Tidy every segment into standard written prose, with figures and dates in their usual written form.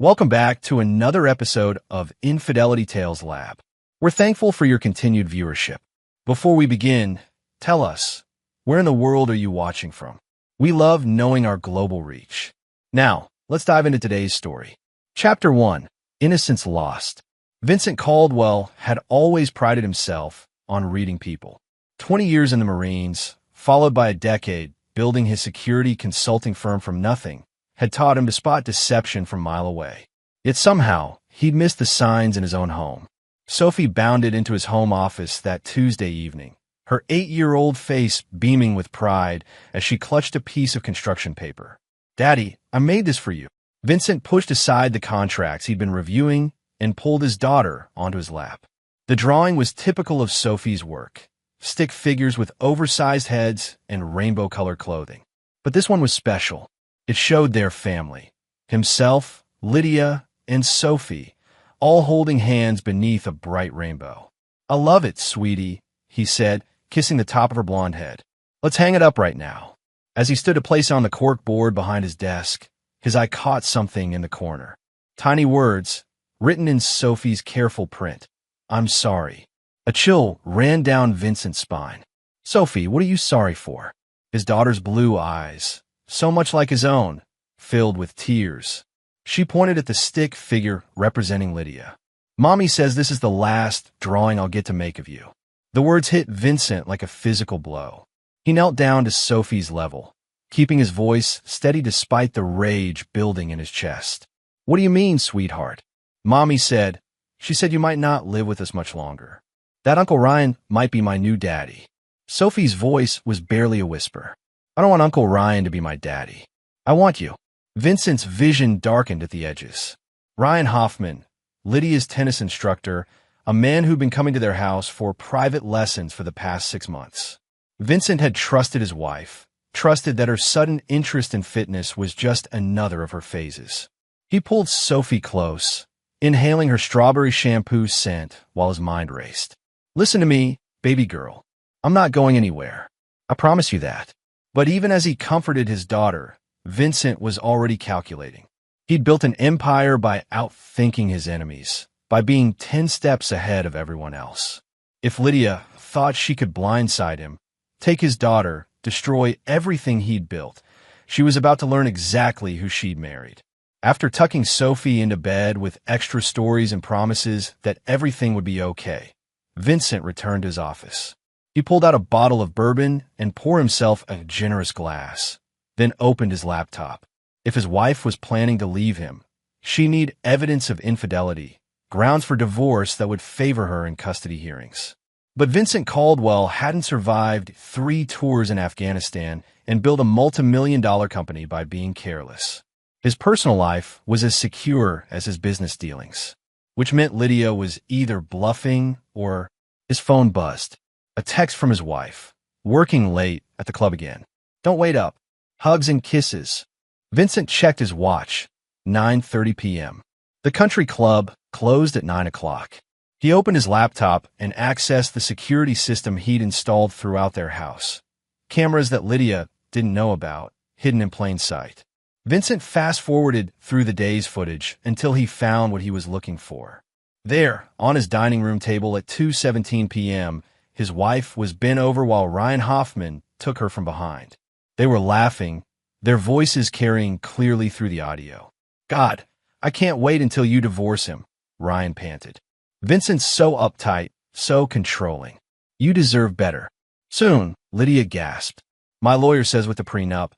Welcome back to another episode of Infidelity Tales Lab. We're thankful for your continued viewership. Before we begin, tell us, where in the world are you watching from? We love knowing our global reach. Now, let's dive into today's story. Chapter 1, Innocence Lost. Vincent Caldwell had always prided himself on reading people. 20 years in the Marines, followed by a decade building his security consulting firm from nothing, had taught him to spot deception from a mile away. Yet somehow, he'd missed the signs in his own home. Sophie bounded into his home office that Tuesday evening, her 8-year-old face beaming with pride as she clutched a piece of construction paper. "Daddy, I made this for you." Vincent pushed aside the contracts he'd been reviewing and pulled his daughter onto his lap. The drawing was typical of Sophie's work, stick figures with oversized heads and rainbow-colored clothing. But this one was special. It showed their family, himself, Lydia, and Sophie, all holding hands beneath a bright rainbow. "I love it, sweetie," he said, kissing the top of her blonde head. "Let's hang it up right now." As he stood to place it on the cork board behind his desk, his eye caught something in the corner. Tiny words, written in Sophie's careful print. "I'm sorry." A chill ran down Vincent's spine. "Sophie, what are you sorry for?" His daughter's blue eyes, so much like his own, filled with tears. She pointed at the stick figure representing Lydia. "Mommy says this is the last drawing I'll get to make of you." The words hit Vincent like a physical blow. He knelt down to Sophie's level, keeping his voice steady despite the rage building in his chest. "What do you mean, sweetheart?" "Mommy said, she said you might not live with us much longer. That Uncle Ryan might be my new daddy." Sophie's voice was barely a whisper. "I don't want Uncle Ryan to be my daddy. I want you." Vincent's vision darkened at the edges. Ryan Hoffman, Lydia's tennis instructor, a man who'd been coming to their house for private lessons for the past 6 months. Vincent had trusted his wife, trusted that her sudden interest in fitness was just another of her phases. He pulled Sophie close, inhaling her strawberry shampoo scent while his mind raced. "Listen to me, baby girl. I'm not going anywhere. I promise you that." But even as he comforted his daughter, Vincent was already calculating. He'd built an empire by outthinking his enemies, by being 10 steps ahead of everyone else. If Lydia thought she could blindside him, take his daughter, destroy everything he'd built, she was about to learn exactly who she'd married. After tucking Sophie into bed with extra stories and promises that everything would be okay, Vincent returned to his office. He pulled out a bottle of bourbon and poured himself a generous glass, then opened his laptop. If his wife was planning to leave him, she needed evidence of infidelity, grounds for divorce that would favor her in custody hearings. But Vincent Caldwell hadn't survived 3 tours in Afghanistan and built a multi-million-dollar company by being careless. His personal life was as secure as his business dealings, which meant Lydia was either bluffing or his phone buzzed. A text from his wife, working late at the club again. "Don't wait up. Hugs and kisses." Vincent checked his watch, 9:30 p.m. The country club closed at 9 o'clock. He opened his laptop and accessed the security system he'd installed throughout their house. Cameras that Lydia didn't know about, hidden in plain sight. Vincent fast-forwarded through the day's footage until he found what he was looking for. There, on his dining room table at 2:17 p.m., his wife was bent over while Ryan Hoffman took her from behind. They were laughing, their voices carrying clearly through the audio. "God, I can't wait until you divorce him," Ryan panted. "Vincent's so uptight, so controlling. You deserve better." "Soon," Lydia gasped. "My lawyer says with the prenup,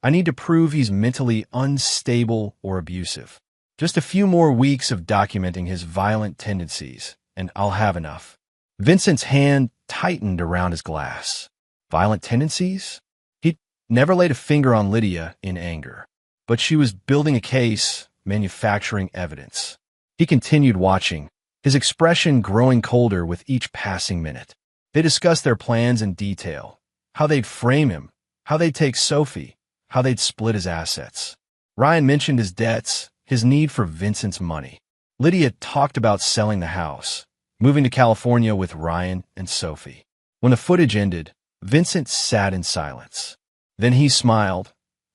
I need to prove he's mentally unstable or abusive. Just a few more weeks of documenting his violent tendencies, and I'll have enough." Vincent's hand tightened around his glass. Violent tendencies? He'd never laid a finger on Lydia in anger, but she was building a case, manufacturing evidence. He continued watching, his expression growing colder with each passing minute. They discussed their plans in detail, how they'd frame him, how they'd take Sophie, how they'd split his assets. Ryan mentioned his debts, his need for Vincent's money. Lydia talked about selling the house, moving to California with Ryan and Sophie. When the footage ended, Vincent sat in silence. Then he smiled,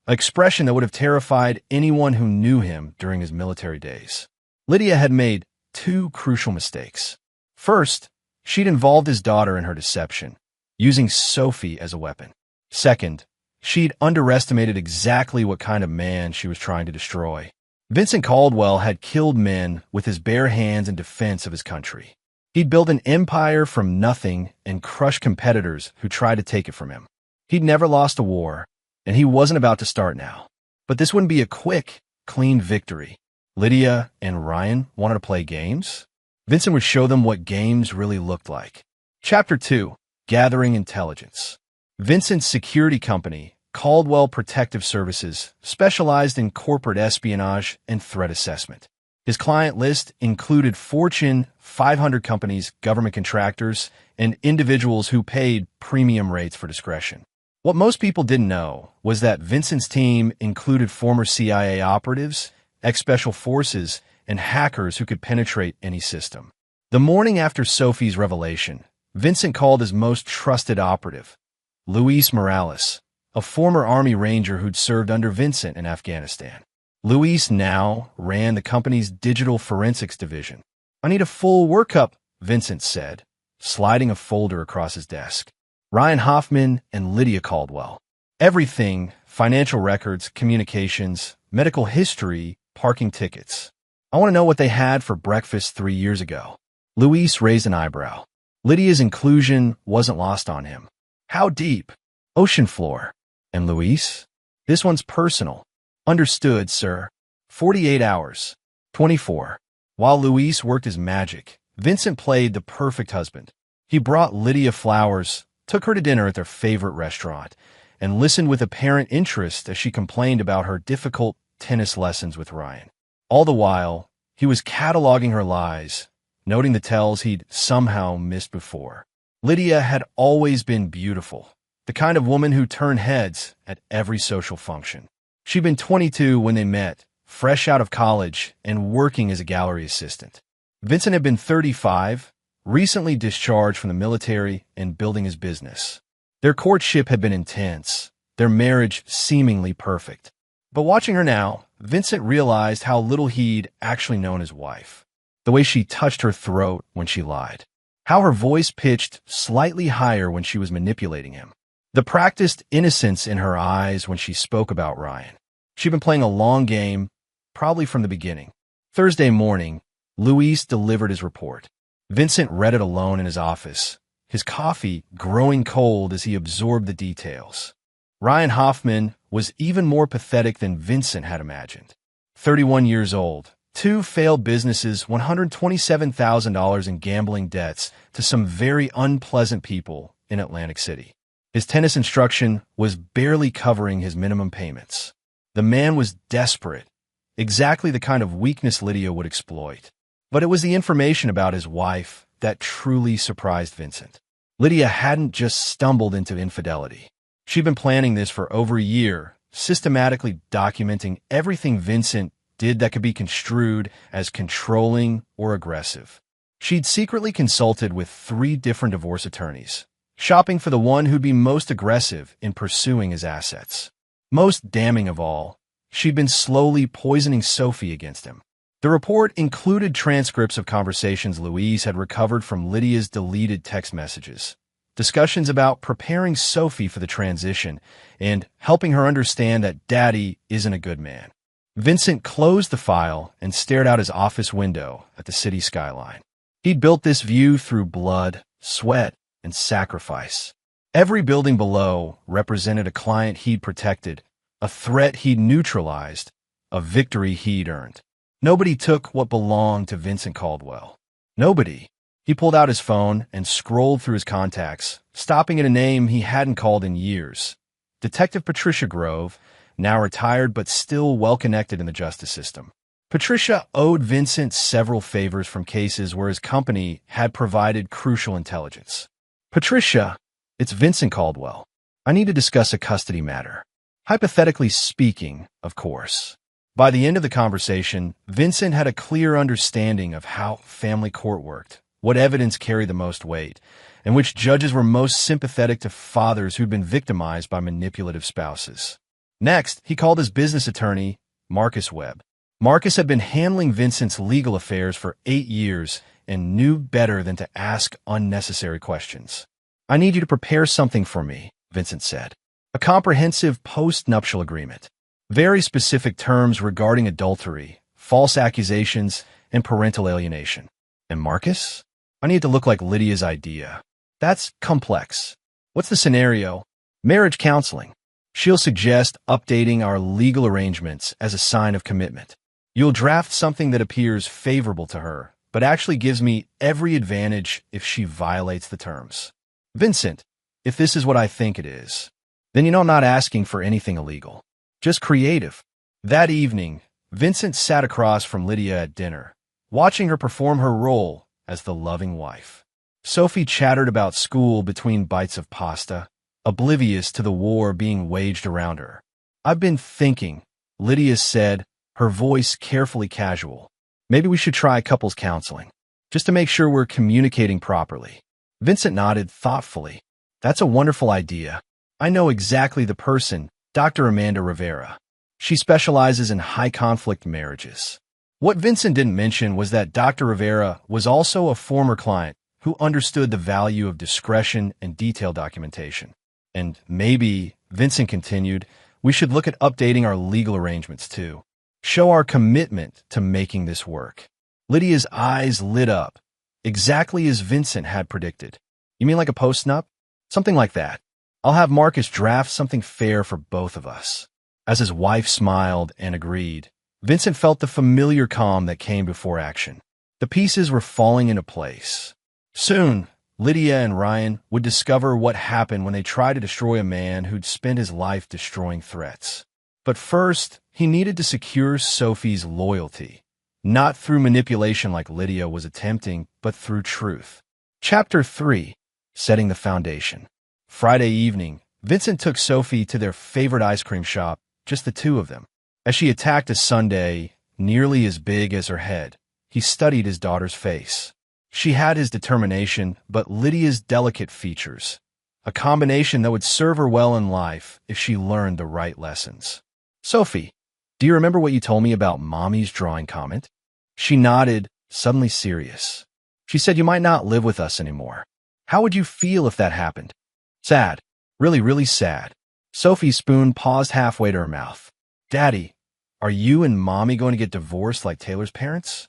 an expression that would have terrified anyone who knew him during his military days. Lydia had made two crucial mistakes. First, she'd involved his daughter in her deception, using Sophie as a weapon. Second, she'd underestimated exactly what kind of man she was trying to destroy. Vincent Caldwell had killed men with his bare hands in defense of his country. He'd built an empire from nothing and crushed competitors who tried to take it from him. He'd never lost a war, and he wasn't about to start now. But this wouldn't be a quick, clean victory. Lydia and Ryan wanted to play games. Vincent would show them what games really looked like. Chapter 2. Gathering Intelligence. Vincent's security company, Caldwell Protective Services, specialized in corporate espionage and threat assessment. His client list included Fortune 500 companies, government contractors, and individuals who paid premium rates for discretion. What most people didn't know was that Vincent's team included former CIA operatives, ex-special forces, and hackers who could penetrate any system. The morning after Sophie's revelation, Vincent called his most trusted operative, Luis Morales, a former Army Ranger who'd served under Vincent in Afghanistan. Luis now ran the company's digital forensics division. "I need a full workup," Vincent said, sliding a folder across his desk. Ryan Hoffman and Lydia Caldwell. Everything: financial records, communications, medical history, parking tickets. "I want to know what they had for breakfast 3 years ago." Luis raised an eyebrow. Lydia's inclusion wasn't lost on him. "How deep?" "Ocean floor." "And Luis?" "This one's personal." "Understood, sir." 48 hours. 24. While Luis worked his magic, Vincent played the perfect husband. He brought Lydia flowers, took her to dinner at their favorite restaurant, and listened with apparent interest as she complained about her difficult tennis lessons with Ryan. All the while, he was cataloging her lies, noting the tells he'd somehow missed before. Lydia had always been beautiful, the kind of woman who turned heads at every social function. She'd been 22 when they met, fresh out of college and working as a gallery assistant. Vincent had been 35, recently discharged from the military and building his business. Their courtship had been intense, their marriage seemingly perfect. But watching her now, Vincent realized how little he'd actually known his wife. The way she touched her throat when she lied. How her voice pitched slightly higher when she was manipulating him. The practiced innocence in her eyes when she spoke about Ryan. She'd been playing a long game, probably from the beginning. Thursday morning, Luis delivered his report. Vincent read it alone in his office, his coffee growing cold as he absorbed the details. Ryan Hoffman was even more pathetic than Vincent had imagined. 31 years old, 2 failed businesses, $127,000 in gambling debts to some very unpleasant people in Atlantic City. His tennis instruction was barely covering his minimum payments. The man was desperate, exactly the kind of weakness Lydia would exploit. But it was the information about his wife that truly surprised Vincent. Lydia hadn't just stumbled into infidelity. She'd been planning this for over a year, systematically documenting everything Vincent did that could be construed as controlling or aggressive. She'd secretly consulted with 3 different divorce attorneys, shopping for the one who'd be most aggressive in pursuing his assets. Most damning of all, she'd been slowly poisoning Sophie against him. The report included transcripts of conversations Luis had recovered from Lydia's deleted text messages, discussions about preparing Sophie for the transition, and helping her understand that Daddy isn't a good man. Vincent closed the file and stared out his office window at the city skyline. He'd built this view through blood, sweat, and sacrifice. Every building below represented a client he'd protected, a threat he'd neutralized, a victory he'd earned. Nobody took what belonged to Vincent Caldwell. Nobody. He pulled out his phone and scrolled through his contacts, stopping at a name he hadn't called in years. Detective Patricia Grove, now retired but still well-connected in the justice system. Patricia owed Vincent several favors from cases where his company had provided crucial intelligence. "Patricia, it's Vincent Caldwell. I need to discuss a custody matter." Hypothetically speaking, of course. By the end of the conversation, Vincent had a clear understanding of how family court worked, what evidence carried the most weight, and which judges were most sympathetic to fathers who'd been victimized by manipulative spouses. Next, he called his business attorney, Marcus Webb. Marcus had been handling Vincent's legal affairs for 8 years and knew better than to ask unnecessary questions. "I need you to prepare something for me," Vincent said. "A comprehensive post-nuptial agreement. Very specific terms regarding adultery, false accusations, and parental alienation." "And Marcus? I need it to look like Lydia's idea." "That's complex." "What's the scenario?" "Marriage counseling. She'll suggest updating our legal arrangements as a sign of commitment. You'll draft something that appears favorable to her, but actually gives me every advantage if she violates the terms." "Vincent, if this is what I think it is, then I'm not asking for anything illegal. Just creative." That evening, Vincent sat across from Lydia at dinner, watching her perform her role as the loving wife. Sophie chattered about school between bites of pasta, oblivious to the war being waged around her. "I've been thinking," Lydia said, her voice carefully casual. "Maybe we should try couples counseling, just to make sure we're communicating properly." Vincent nodded thoughtfully. "That's a wonderful idea. I know exactly the person, Dr. Amanda Rivera. She specializes in high-conflict marriages." What Vincent didn't mention was that Dr. Rivera was also a former client who understood the value of discretion and detailed documentation. "And maybe," Vincent continued, "we should look at updating our legal arrangements too. Show our commitment to making this work." Lydia's eyes lit up, exactly as Vincent had predicted. "You mean like a post-nup?" "Something like that. I'll have Marcus draft something fair for both of us." As his wife smiled and agreed, Vincent felt the familiar calm that came before action. The pieces were falling into place. Soon, Lydia and Ryan would discover what happened when they tried to destroy a man who'd spent his life destroying threats. But first, he needed to secure Sophie's loyalty, not through manipulation like Lydia was attempting, but through truth. Chapter 3. Setting the Foundation. Friday evening, Vincent took Sophie to their favorite ice cream shop, just the two of them. As she attacked a sundae nearly as big as her head, he studied his daughter's face. She had his determination, but Lydia's delicate features, a combination that would serve her well in life if she learned the right lessons. "Sophie, do you remember what you told me about Mommy's drawing comment?" She nodded, suddenly serious. "She said you might not live with us anymore. How would you feel if that happened?" "Sad. Really, really sad." Sophie's spoon paused halfway to her mouth. "Daddy, are you and Mommy going to get divorced like Taylor's parents?"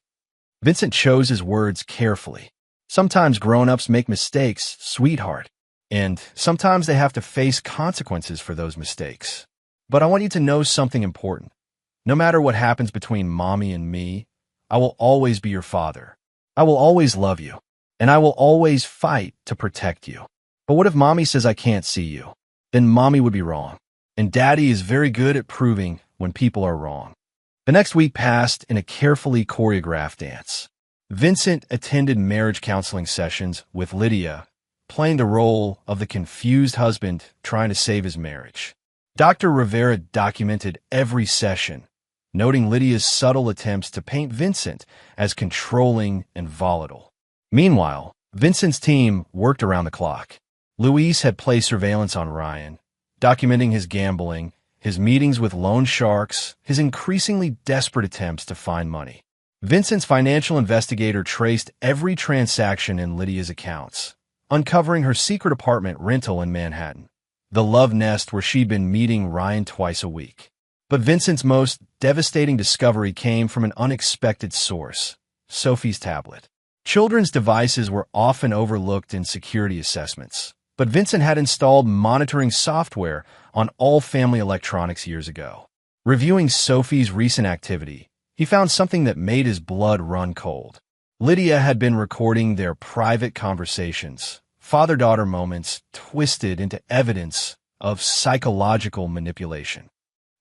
Vincent chose his words carefully. "Sometimes grown-ups make mistakes, sweetheart, and sometimes they have to face consequences for those mistakes. But I want you to know something important. No matter what happens between Mommy and me, I will always be your father. I will always love you, and I will always fight to protect you. But what if Mommy says I can't see you? Then Mommy would be wrong, and Daddy is very good at proving when people are wrong." The next week passed in a carefully choreographed dance. Vincent attended marriage counseling sessions with Lydia, playing the role of the confused husband trying to save his marriage. Dr. Rivera documented every session, noting Lydia's subtle attempts to paint Vincent as controlling and volatile. Meanwhile, Vincent's team worked around the clock. Luis had placed surveillance on Ryan, documenting his gambling, his meetings with loan sharks, his increasingly desperate attempts to find money. Vincent's financial investigator traced every transaction in Lydia's accounts, uncovering her secret apartment rental in Manhattan, the love nest where she'd been meeting Ryan twice a week. But Vincent's most devastating discovery came from an unexpected source: Sophie's tablet. Children's devices were often overlooked in security assessments, but Vincent had installed monitoring software on all family electronics years ago. Reviewing Sophie's recent activity, he found something that made his blood run cold. Lydia had been recording their private conversations, father-daughter moments twisted into evidence of psychological manipulation.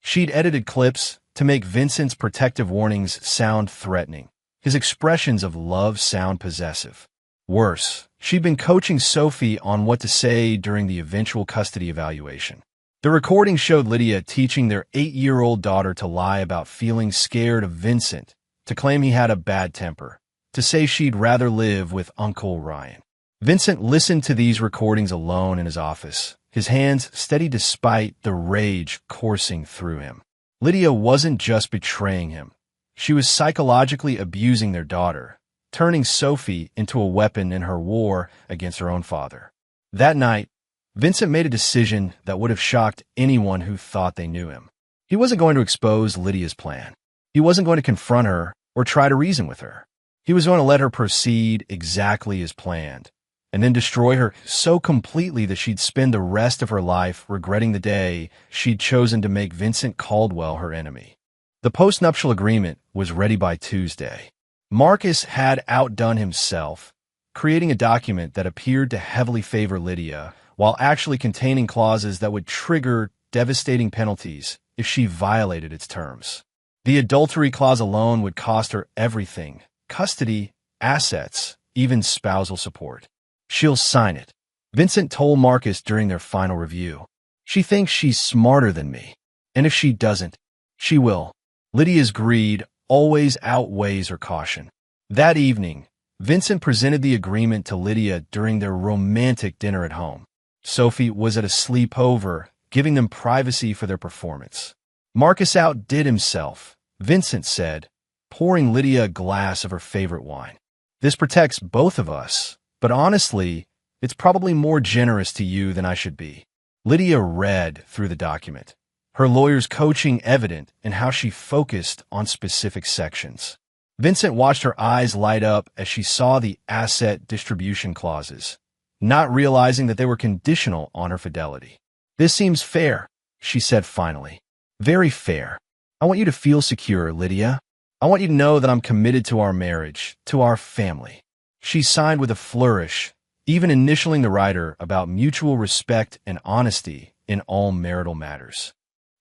She'd edited clips to make Vincent's protective warnings sound threatening, his expressions of love sound possessive. Worse, she'd been coaching Sophie on what to say during the eventual custody evaluation. The recording showed Lydia teaching their 8-year-old daughter to lie about feeling scared of Vincent, to claim he had a bad temper, to say she'd rather live with Uncle Ryan. Vincent listened to these recordings alone in his office, his hands steady despite the rage coursing through him. Lydia wasn't just betraying him. She was psychologically abusing their daughter, turning Sophie into a weapon in her war against her own father. That night, Vincent made a decision that would have shocked anyone who thought they knew him. He wasn't going to expose Lydia's plan. He wasn't going to confront her or try to reason with her. He was going to let her proceed exactly as planned, and then destroy her so completely that she'd spend the rest of her life regretting the day she'd chosen to make Vincent Caldwell her enemy. The postnuptial agreement was ready by Tuesday. Marcus had outdone himself, creating a document that appeared to heavily favor Lydia, while actually containing clauses that would trigger devastating penalties if she violated its terms. The adultery clause alone would cost her everything: custody, assets, even spousal support. She'll sign it, Vincent told Marcus during their final review. She thinks she's smarter than me, and if she doesn't, she will. Lydia's greed always outweighs her caution. That evening, Vincent presented the agreement to Lydia during their romantic dinner at home. Sophie was at a sleepover, giving them privacy for their performance. Marcus outdid himself, Vincent said, pouring Lydia a glass of her favorite wine. This protects both of us, but honestly, it's probably more generous to you than I should be. Lydia read through the document, her lawyer's coaching evident in how she focused on specific sections. Vincent watched her eyes light up as she saw the asset distribution clauses, not realizing that they were conditional on her fidelity. "This seems fair," she said finally. "Very fair. I want you to feel secure, Lydia. I want you to know that I'm committed to our marriage, to our family." She signed with a flourish, even initialing the writer about mutual respect and honesty in all marital matters.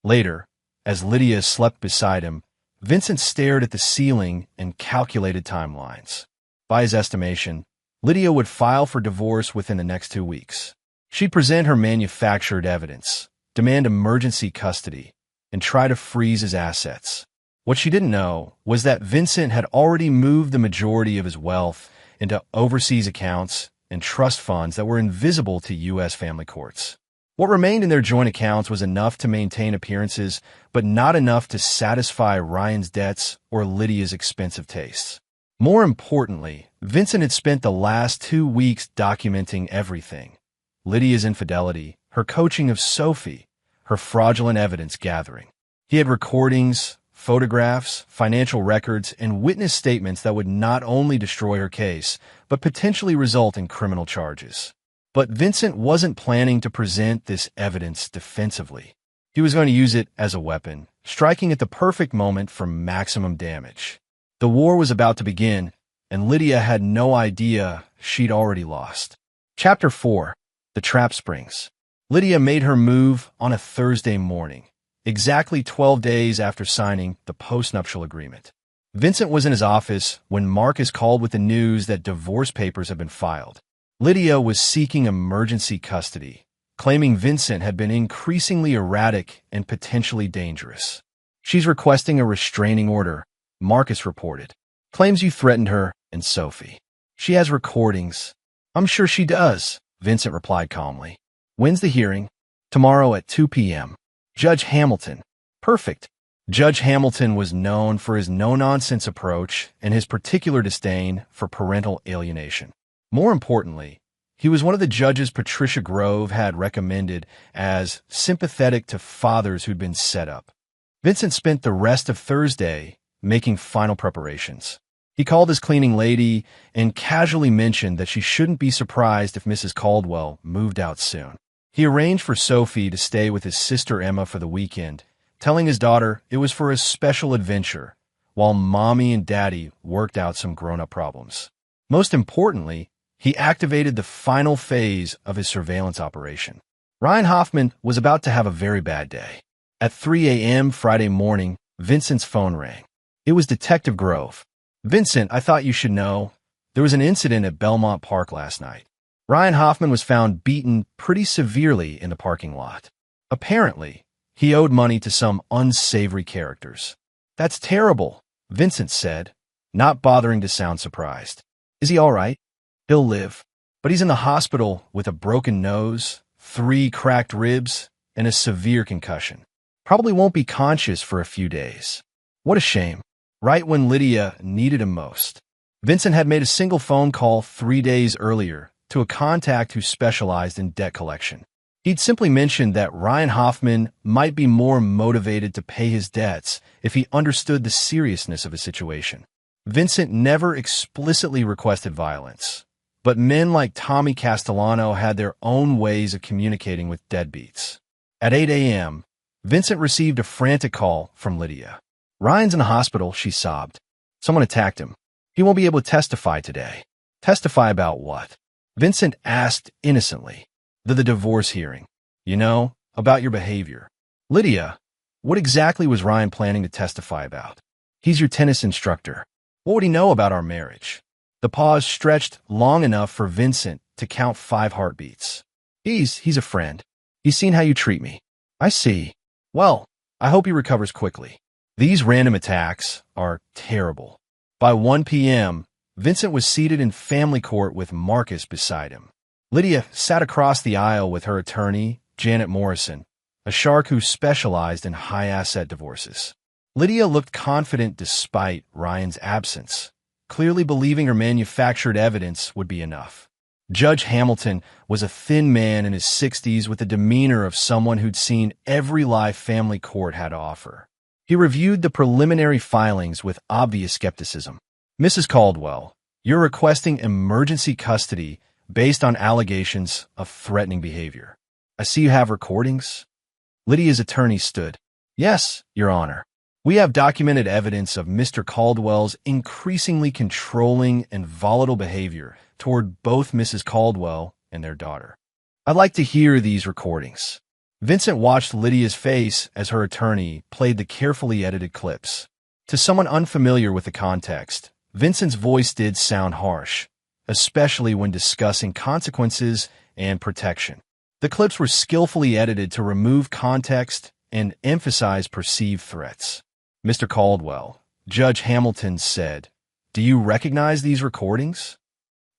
Later, as Lydia slept beside him, Vincent stared at the ceiling and calculated timelines. By his estimation, Lydia would file for divorce within the next 2 weeks. She'd present her manufactured evidence, demand emergency custody, and try to freeze his assets. What she didn't know was that Vincent had already moved the majority of his wealth into overseas accounts and trust funds that were invisible to U.S. family courts. What remained in their joint accounts was enough to maintain appearances, but not enough to satisfy Ryan's debts or Lydia's expensive tastes. More importantly, Vincent had spent the last 2 weeks documenting everything: Lydia's infidelity, her coaching of Sophie, her fraudulent evidence gathering. He had recordings, photographs, financial records, and witness statements that would not only destroy her case, but potentially result in criminal charges. But Vincent wasn't planning to present this evidence defensively. He was going to use it as a weapon, striking at the perfect moment for maximum damage. The war was about to begin, and Lydia had no idea she'd already lost. Chapter 4. The Trap Springs. Lydia made her move on a Thursday morning, exactly 12 days after signing the postnuptial agreement. Vincent was in his office when Marcus called with the news that divorce papers had been filed. Lydia was seeking emergency custody, claiming Vincent had been increasingly erratic and potentially dangerous. "She's requesting a restraining order," Marcus reported. "Claims you threatened her and Sophie. She has recordings." "I'm sure she does," Vincent replied calmly. "When's the hearing?" "Tomorrow at 2 p.m. Judge Hamilton." "Perfect." Judge Hamilton was known for his no-nonsense approach and his particular disdain for parental alienation. More importantly, he was one of the judges Patricia Grove had recommended as sympathetic to fathers who'd been set up. Vincent spent the rest of Thursday making final preparations. He called his cleaning lady and casually mentioned that she shouldn't be surprised if Mrs. Caldwell moved out soon. He arranged for Sophie to stay with his sister Emma for the weekend, telling his daughter it was for a special adventure, while Mommy and Daddy worked out some grown-up problems. Most importantly, he activated the final phase of his surveillance operation. Ryan Hoffman was about to have a very bad day. At 3 a.m. Friday morning, Vincent's phone rang. It was Detective Grove. "Vincent, I thought you should know. There was an incident at Belmont Park last night. Ryan Hoffman was found beaten pretty severely in the parking lot. Apparently, he owed money to some unsavory characters." "That's terrible," Vincent said, not bothering to sound surprised. "Is he all right?" "He'll live, but he's in the hospital with a broken nose, 3 cracked ribs, and a severe concussion. Probably won't be conscious for a few days. What a shame. Right when Lydia needed him most. Vincent had made a single phone call 3 days earlier to a contact who specialized in debt collection. He'd simply mentioned that Ryan Hoffman might be more motivated to pay his debts if he understood the seriousness of his situation. Vincent never explicitly requested violence, but men like Tommy Castellano had their own ways of communicating with deadbeats. At 8 a.m., Vincent received a frantic call from Lydia. "Ryan's in the hospital," she sobbed. "Someone attacked him. He won't be able to testify today." "Testify about what?" Vincent asked innocently. The divorce hearing. "You know, about your behavior." "Lydia, what exactly was Ryan planning to testify about?" "He's your tennis instructor. What would he know about our marriage?" The pause stretched long enough for Vincent to count 5 heartbeats. He's a friend. He's seen how you treat me." "I see. Well, I hope he recovers quickly." These random attacks are terrible. By 1 p.m., Vincent was seated in family court with Marcus beside him. Lydia sat across the aisle with her attorney, Janet Morrison, a shark who specialized in high-asset divorces. Lydia looked confident despite Ryan's absence, clearly believing her manufactured evidence would be enough. Judge Hamilton was a thin man in his 60s with the demeanor of someone who'd seen every lie family court had to offer. He reviewed the preliminary filings with obvious skepticism. "Mrs. Caldwell, you're requesting emergency custody based on allegations of threatening behavior. I see you have recordings." Lydia's attorney stood. "Yes, Your Honor. We have documented evidence of Mr. Caldwell's increasingly controlling and volatile behavior toward both Mrs. Caldwell and their daughter." "I'd like to hear these recordings." Vincent watched Lydia's face as her attorney played the carefully edited clips. To someone unfamiliar with the context, Vincent's voice did sound harsh, especially when discussing consequences and protection. The clips were skillfully edited to remove context and emphasize perceived threats. "Mr. Caldwell," Judge Hamilton said, "do you recognize these recordings?"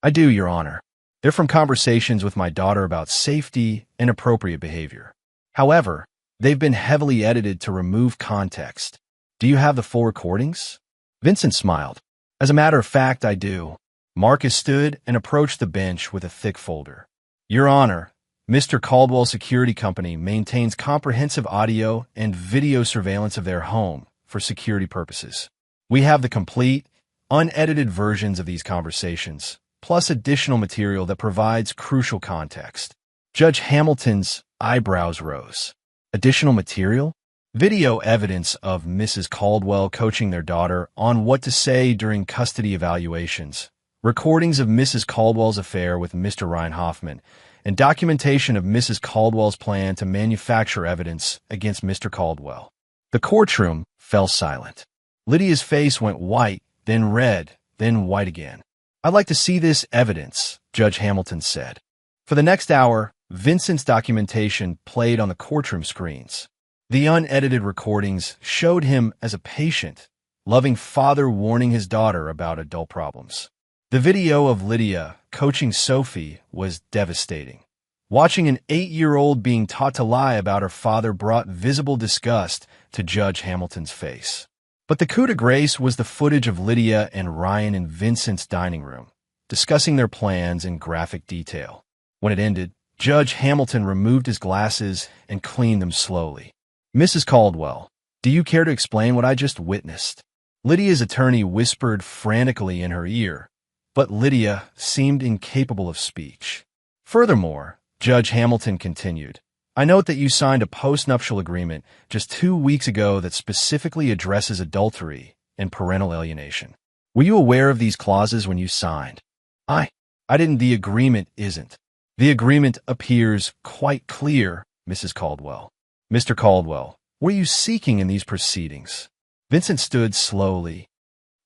"I do, Your Honor. They're from conversations with my daughter about safety and appropriate behavior. However, they've been heavily edited to remove context. Do you have the full recordings?" Vincent smiled. "As a matter of fact, I do." Marcus stood and approached the bench with a thick folder. "Your Honor, Mr. Caldwell Security Company maintains comprehensive audio and video surveillance of their home for security purposes. We have the complete, unedited versions of these conversations, plus additional material that provides crucial context." Judge Hamilton's eyebrows rose. "Additional material?" "Video evidence of Mrs. Caldwell coaching their daughter on what to say during custody evaluations, recordings of Mrs. Caldwell's affair with Mr. Ryan Hoffman, and documentation of Mrs. Caldwell's plan to manufacture evidence against Mr. Caldwell." The courtroom fell silent. Lydia's face went white, then red, then white again. "I'd like to see this evidence," Judge Hamilton said. For the next hour, Vincent's documentation played on the courtroom screens. The unedited recordings showed him as a patient, loving father warning his daughter about adult problems. The video of Lydia coaching Sophie was devastating. Watching an 8-year-old being taught to lie about her father brought visible disgust to Judge Hamilton's face. But the coup de grace was the footage of Lydia and Ryan in Vincent's dining room, discussing their plans in graphic detail. When it ended, Judge Hamilton removed his glasses and cleaned them slowly. "Mrs. Caldwell, do you care to explain what I just witnessed?" Lydia's attorney whispered frantically in her ear, but Lydia seemed incapable of speech. "Furthermore," Judge Hamilton continued, "I note that you signed a postnuptial agreement just 2 weeks ago that specifically addresses adultery and parental alienation. Were you aware of these clauses when you signed?" I didn't. The agreement isn't. The agreement appears quite clear, Mrs. Caldwell." "Mr. Caldwell, what are you seeking in these proceedings?" Vincent stood slowly.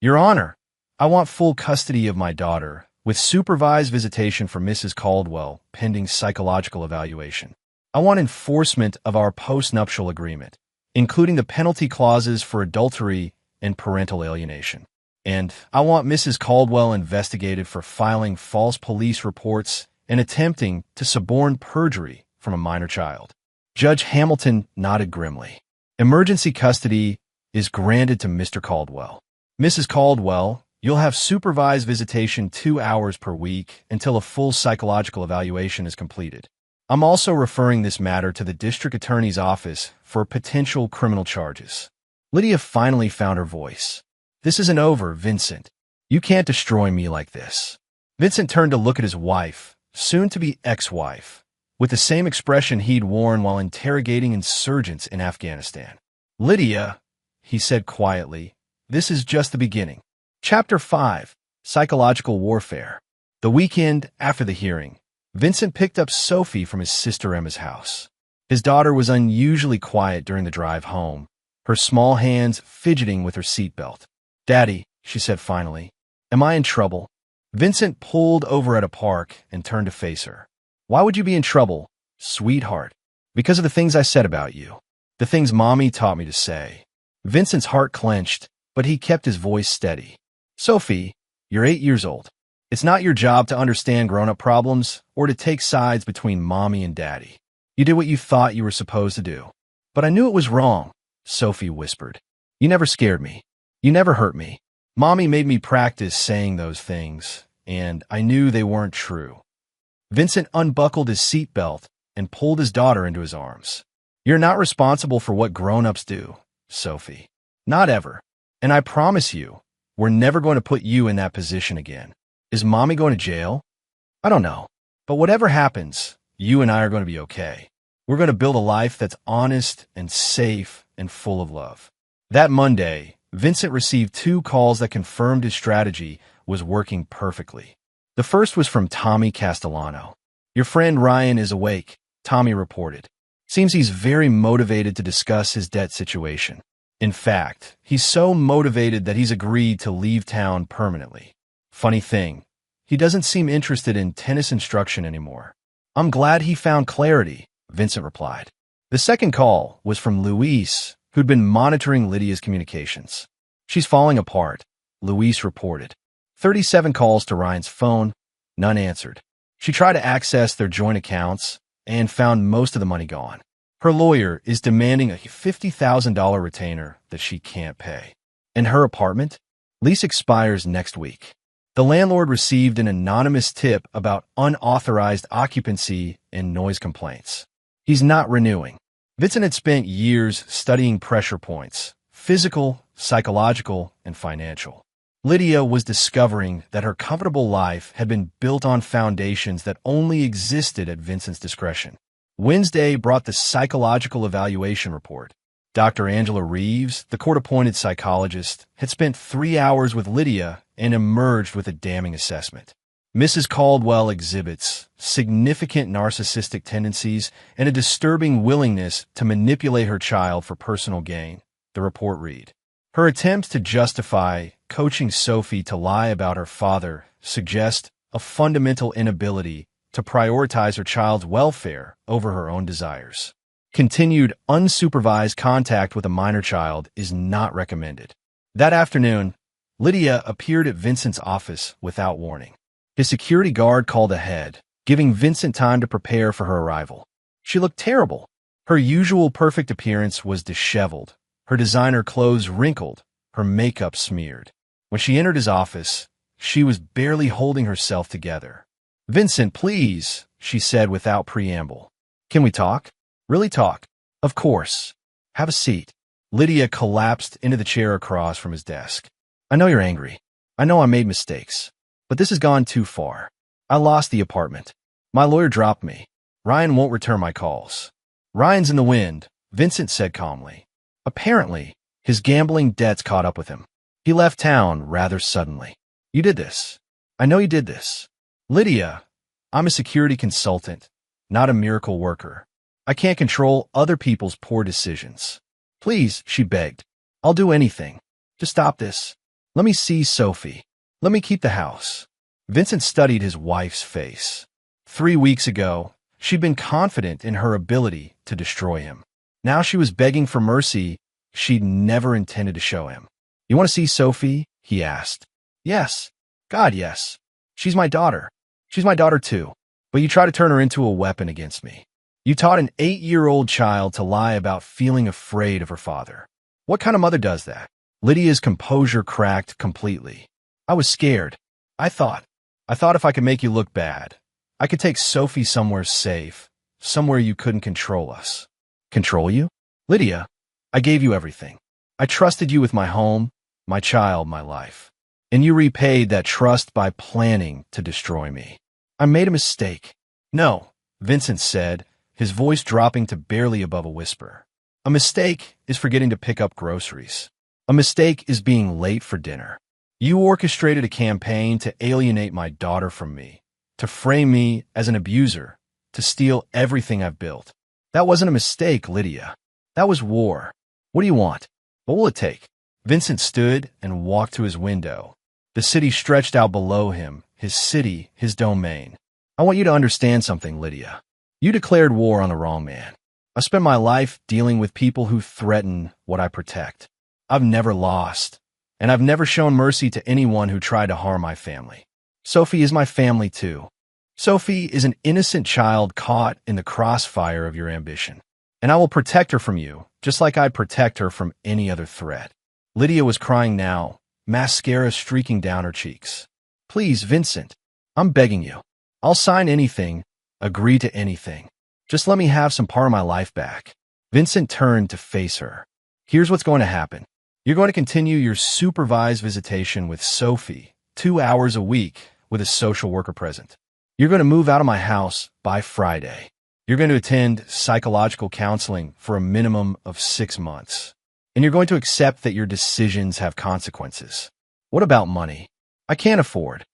"Your Honor, I want full custody of my daughter, with supervised visitation for Mrs. Caldwell pending psychological evaluation. I want enforcement of our postnuptial agreement, including the penalty clauses for adultery and parental alienation. And I want Mrs. Caldwell investigated for filing false police reports and attempting to suborn perjury from a minor child. Judge Hamilton nodded grimly. Emergency custody is granted to Mr. Caldwell. Mrs. Caldwell, you'll have supervised visitation 2 hours per week until a full psychological evaluation is completed. I'm also referring this matter to the district attorney's office for potential criminal charges. Lydia finally found her voice. This isn't over, Vincent. You can't destroy me like this. Vincent turned to look at his wife, soon-to-be ex-wife, with the same expression he'd worn while interrogating insurgents in Afghanistan. Lydia, he said quietly, this is just the beginning. Chapter 5, Psychological Warfare. The weekend after the hearing, Vincent picked up Sophie from his sister Emma's house. His daughter was unusually quiet during the drive home, her small hands fidgeting with her seatbelt. Daddy, she said finally, am I in trouble? Vincent pulled over at a park and turned to face her. Why would you be in trouble, sweetheart? Because of the things I said about you. The things Mommy taught me to say. Vincent's heart clenched, but he kept his voice steady. Sophie, you're 8 years old. It's not your job to understand grown-up problems or to take sides between Mommy and Daddy. You did what you thought you were supposed to do. But I knew it was wrong, Sophie whispered. You never scared me. You never hurt me. Mommy made me practice saying those things, and I knew they weren't true. Vincent unbuckled his seatbelt and pulled his daughter into his arms. You're not responsible for what grown-ups do, Sophie. Not ever. And I promise you, we're never going to put you in that position again. Is Mommy going to jail? I don't know. But whatever happens, you and I are going to be okay. We're going to build a life that's honest and safe and full of love. That Monday, Vincent received 2 calls that confirmed his strategy was working perfectly. The first was from Tommy Castellano. Your friend Ryan is awake, Tommy reported. Seems he's very motivated to discuss his debt situation. In fact, he's so motivated that he's agreed to leave town permanently. Funny thing, he doesn't seem interested in tennis instruction anymore. I'm glad he found clarity, Vincent replied. The second call was from Louise, who'd been monitoring Lydia's communications. She's falling apart, Louise reported. 37 calls to Ryan's phone, none answered. She tried to access their joint accounts and found most of the money gone. Her lawyer is demanding a $50,000 retainer that she can't pay. And her apartment? Lease expires next week. The landlord received an anonymous tip about unauthorized occupancy and noise complaints. He's not renewing. Vincent had spent years studying pressure points, physical, psychological, and financial. Lydia was discovering that her comfortable life had been built on foundations that only existed at Vincent's discretion. Wednesday brought the psychological evaluation report. Dr. Angela Reeves, the court-appointed psychologist, had spent 3 hours with Lydia and emerged with a damning assessment. Mrs. Caldwell exhibits significant narcissistic tendencies and a disturbing willingness to manipulate her child for personal gain, the report read. Her attempts to justify coaching Sophie to lie about her father suggest a fundamental inability to prioritize her child's welfare over her own desires. Continued unsupervised contact with a minor child is not recommended. That afternoon, Lydia appeared at Vincent's office without warning. His security guard called ahead, giving Vincent time to prepare for her arrival. She looked terrible. Her usual perfect appearance was disheveled, her designer clothes wrinkled, her makeup smeared. When she entered his office, she was barely holding herself together. Vincent, please, she said without preamble. Can we talk? Really talk? Of course. Have a seat. Lydia collapsed into the chair across from his desk. I know you're angry. I know I made mistakes. But this has gone too far. I lost the apartment. My lawyer dropped me. Ryan won't return my calls. Ryan's in the wind, Vincent said calmly. Apparently, his gambling debts caught up with him. He left town rather suddenly. You did this. I know you did this. Lydia, I'm a security consultant, not a miracle worker. I can't control other people's poor decisions. Please, she begged. I'll do anything. To stop this. Let me see Sophie. Let me keep the house. Vincent studied his wife's face. 3 weeks ago, she'd been confident in her ability to destroy him. Now she was begging for mercy she'd never intended to show him. You want to see Sophie? He asked. Yes. God, yes. She's my daughter. She's my daughter too. But you try to turn her into a weapon against me. You taught an 8-year-old child to lie about feeling afraid of her father. What kind of mother does that? Lydia's composure cracked completely. I was scared. I thought if I could make you look bad, I could take Sophie somewhere safe, somewhere you couldn't control us. Control you? Lydia, I gave you everything. I trusted you with my home, my child, my life. And you repaid that trust by planning to destroy me. I made a mistake. No, Vincent said, his voice dropping to barely above a whisper. A mistake is forgetting to pick up groceries. A mistake is being late for dinner. You orchestrated a campaign to alienate my daughter from me, to frame me as an abuser, to steal everything I've built. That wasn't a mistake, Lydia. That was war. What do you want? What will it take? Vincent stood and walked to his window. The city stretched out below him, his city, his domain. I want you to understand something, Lydia. You declared war on the wrong man. I spent my life dealing with people who threaten what I protect. I've never lost, and I've never shown mercy to anyone who tried to harm my family. Sophie is my family too. Sophie is an innocent child caught in the crossfire of your ambition. And I will protect her from you, just like I'd protect her from any other threat. Lydia was crying now, mascara streaking down her cheeks. Please, Vincent, I'm begging you. I'll sign anything, agree to anything. Just let me have some part of my life back. Vincent turned to face her. Here's what's going to happen. You're going to continue your supervised visitation with Sophie, 2 hours a week with a social worker present. You're going to move out of my house by Friday. You're going to attend psychological counseling for a minimum of 6 months. And you're going to accept that your decisions have consequences. What about money? I can't afford.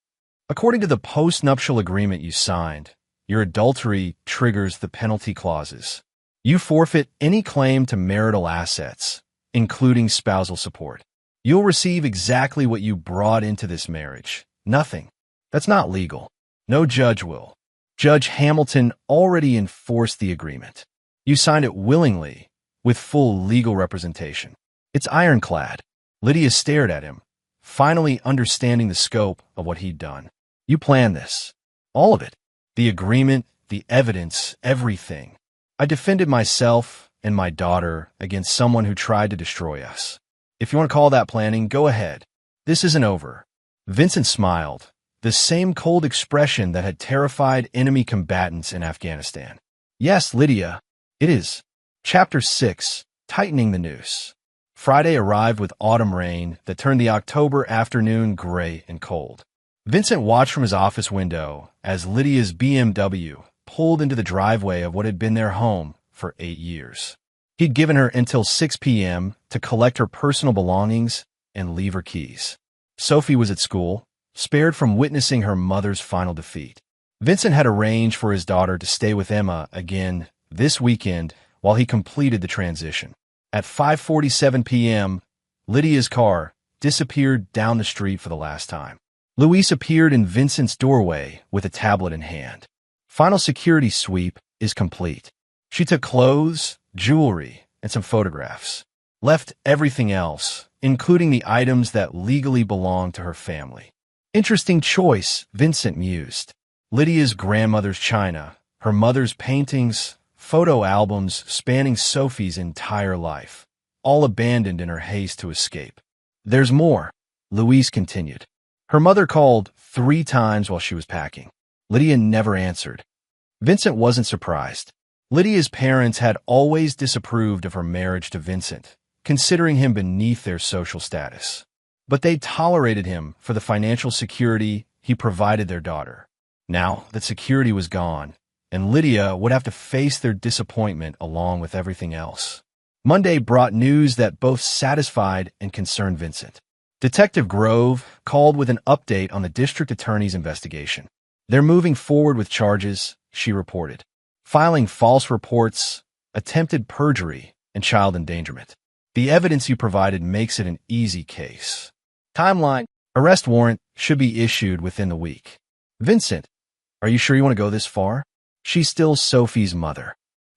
According to the post-nuptial agreement you signed, your adultery triggers the penalty clauses. You forfeit any claim to marital assets, including spousal support. You'll receive exactly what you brought into this marriage. Nothing. That's not legal. No judge will. Judge Hamilton already enforced the agreement. You signed it willingly, with full legal representation. It's ironclad. Lydia stared at him, finally understanding the scope of what he'd done. You planned this. All of it. The agreement, the evidence, everything. I defended myself and my daughter against someone who tried to destroy us. If you want to call that planning, go ahead. This isn't over. Vincent smiled, the same cold expression that had terrified enemy combatants in Afghanistan. Yes, Lydia, it is. Chapter 6, Tightening the Noose. Friday arrived with autumn rain that turned the October afternoon gray and cold. Vincent watched from his office window as Lydia's BMW pulled into the driveway of what had been their home for 8 years. He'd given her until 6 p.m. to collect her personal belongings and leave her keys. Sophie was at school, spared from witnessing her mother's final defeat. Vincent had arranged for his daughter to stay with Emma again this weekend while he completed the transition. At 5:47 p.m., Lydia's car disappeared down the street for the last time. Louise appeared in Vincent's doorway with a tablet in hand. Final security sweep is complete. She took clothes, jewelry, and some photographs. Left everything else, including the items that legally belonged to her family. Interesting choice, Vincent mused. Lydia's grandmother's china, her mother's paintings, photo albums spanning Sophie's entire life, all abandoned in her haste to escape. There's more, Louise continued. Her mother called 3 times while she was packing. Lydia never answered. Vincent wasn't surprised. Lydia's parents had always disapproved of her marriage to Vincent, considering him beneath their social status. But they tolerated him for the financial security he provided their daughter. Now that security was gone, and Lydia would have to face their disappointment along with everything else. Monday brought news that both satisfied and concerned Vincent. Detective Grove called with an update on the district attorney's investigation. They're moving forward with charges, she reported. Filing false reports, attempted perjury, and child endangerment. The evidence you provided makes it an easy case. Timeline: arrest warrant should be issued within the week. Vincent, are you sure you want to go this far? She's still Sophie's mother.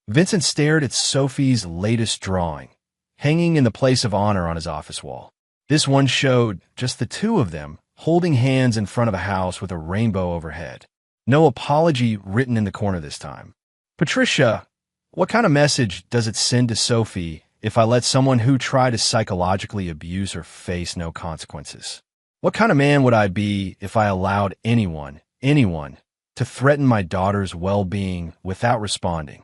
Vincent stared at Sophie's latest drawing, hanging in the place of honor on his office wall. This one showed just the two of them holding hands in front of a house with a rainbow overhead. No apology written in the corner this time. Patricia, What kind of message does it send to Sophie if I let someone who tried to psychologically abuse her face no consequences? What kind of man would I be if I allowed anyone, to threaten my daughter's well-being without responding?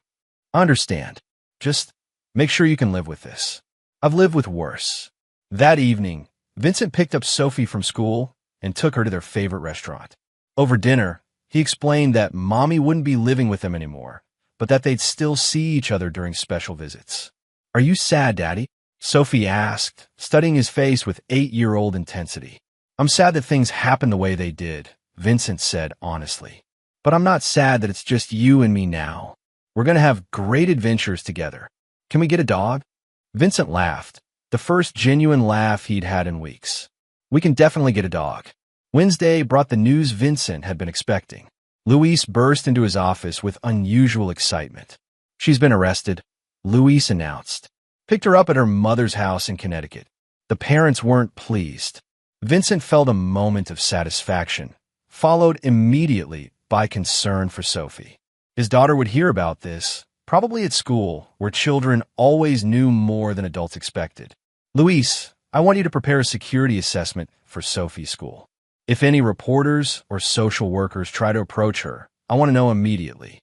Understand. Just make sure you can live with this. I've lived with worse. That evening, Vincent picked up Sophie from school and took her to their favorite restaurant. Over dinner, he explained that Mommy wouldn't be living with them anymore, but that they'd still see each other during special visits. "Are you sad, Daddy?" Sophie asked, studying his face with 8-year-old intensity. "I'm sad that things happened the way they did," Vincent said honestly. "But I'm not sad that it's just you and me now. We're going to have great adventures together. Can we get a dog?" Vincent laughed, the first genuine laugh he'd had in weeks. "We can definitely get a dog." Wednesday brought the news Vincent had been expecting. Luis burst into his office with unusual excitement. "She's been arrested," Luis announced. "Picked her up at her mother's house in Connecticut." The parents weren't pleased. Vincent felt a moment of satisfaction, followed immediately by concern for Sophie. His daughter would hear about this, probably at school, where children always knew more than adults expected. "Luis, I want you to prepare a security assessment for Sophie's school. If any reporters or social workers try to approach her, I want to know immediately."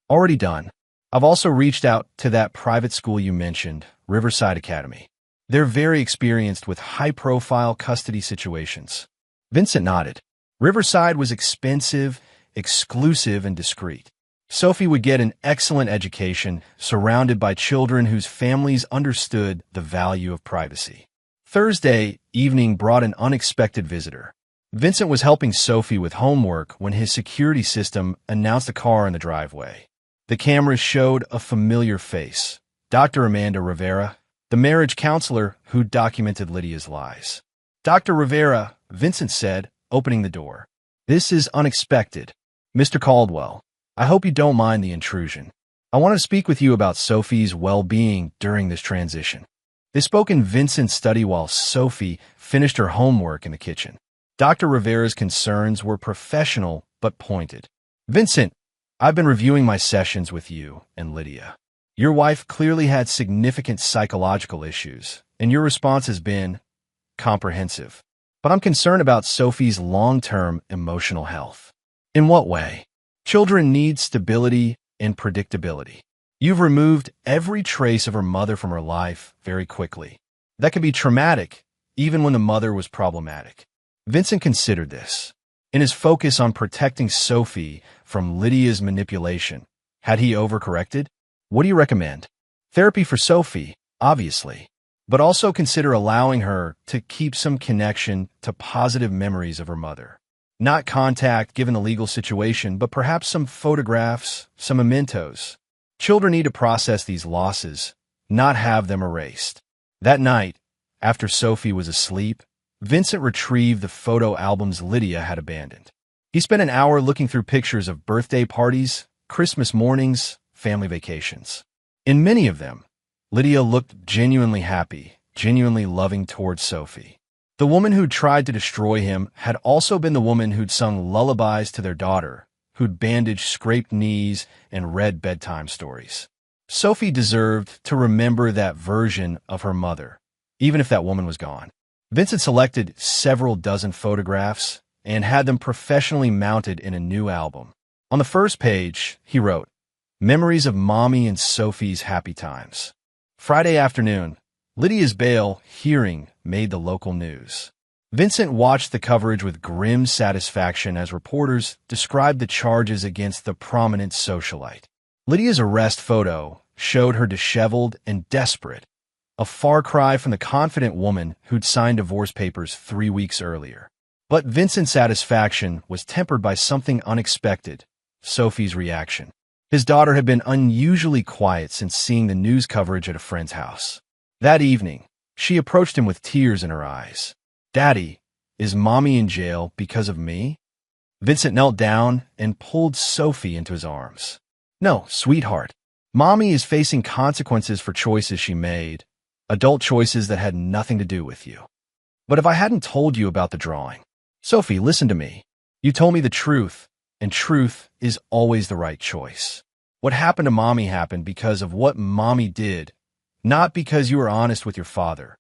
"Already done. I've also reached out to that private school you mentioned, Riverside Academy. They're very experienced with high-profile custody situations." Vincent nodded. Riverside was expensive, exclusive, and discreet. Sophie would get an excellent education, surrounded by children whose families understood the value of privacy. Thursday evening brought an unexpected visitor. Vincent was helping Sophie with homework when his security system announced a car in the driveway. The cameras showed a familiar face, Dr. Amanda Rivera, the marriage counselor who documented Lydia's lies. "Dr. Rivera," Vincent said, opening the door. "This is unexpected. Mr. Caldwell, I hope you don't mind the intrusion. I want to speak with you about Sophie's well-being during this transition." They spoke in Vincent's study while Sophie finished her homework in the kitchen. Dr. Rivera's concerns were professional but pointed. "Vincent, I've been reviewing my sessions with you and Lydia. Your wife clearly had significant psychological issues, and your response has been comprehensive. But I'm concerned about Sophie's long-term emotional health." "In what way?" "Children need stability and predictability. You've removed every trace of her mother from her life very quickly. That can be traumatic, even when the mother was problematic." Vincent considered this. In his focus on protecting Sophie from Lydia's manipulation, had he overcorrected? "What do you recommend?" "Therapy for Sophie, obviously, but also consider allowing her to keep some connection to positive memories of her mother. Not contact given the legal situation, but perhaps some photographs, some mementos. Children need to process these losses, not have them erased." That night, after Sophie was asleep, Vincent retrieved the photo albums Lydia had abandoned. He spent an hour looking through pictures of birthday parties, Christmas mornings, family vacations. In many of them, Lydia looked genuinely happy, genuinely loving towards Sophie. The woman who'd tried to destroy him had also been the woman who'd sung lullabies to their daughter, who'd bandaged scraped knees and read bedtime stories. Sophie deserved to remember that version of her mother, even if that woman was gone. Vincent selected several dozen photographs and had them professionally mounted in a new album. On the first page, he wrote, "Memories of Mommy and Sophie's happy times." Friday afternoon, Lydia's bail hearing made the local news. Vincent watched the coverage with grim satisfaction as reporters described the charges against the prominent socialite. Lydia's arrest photo showed her disheveled and desperate, a far cry from the confident woman who'd signed divorce papers 3 weeks earlier. But Vincent's satisfaction was tempered by something unexpected, Sophie's reaction. His daughter had been unusually quiet since seeing the news coverage at a friend's house. That evening, she approached him with tears in her eyes. "Daddy, is Mommy in jail because of me?" Vincent knelt down and pulled Sophie into his arms. "No, sweetheart. Mommy is facing consequences for choices she made, adult choices that had nothing to do with you. But if I hadn't told you about the drawing, Sophie, listen to me. You told me the truth, and truth is always the right choice. What happened to Mommy happened because of what Mommy did, not because you were honest with your father.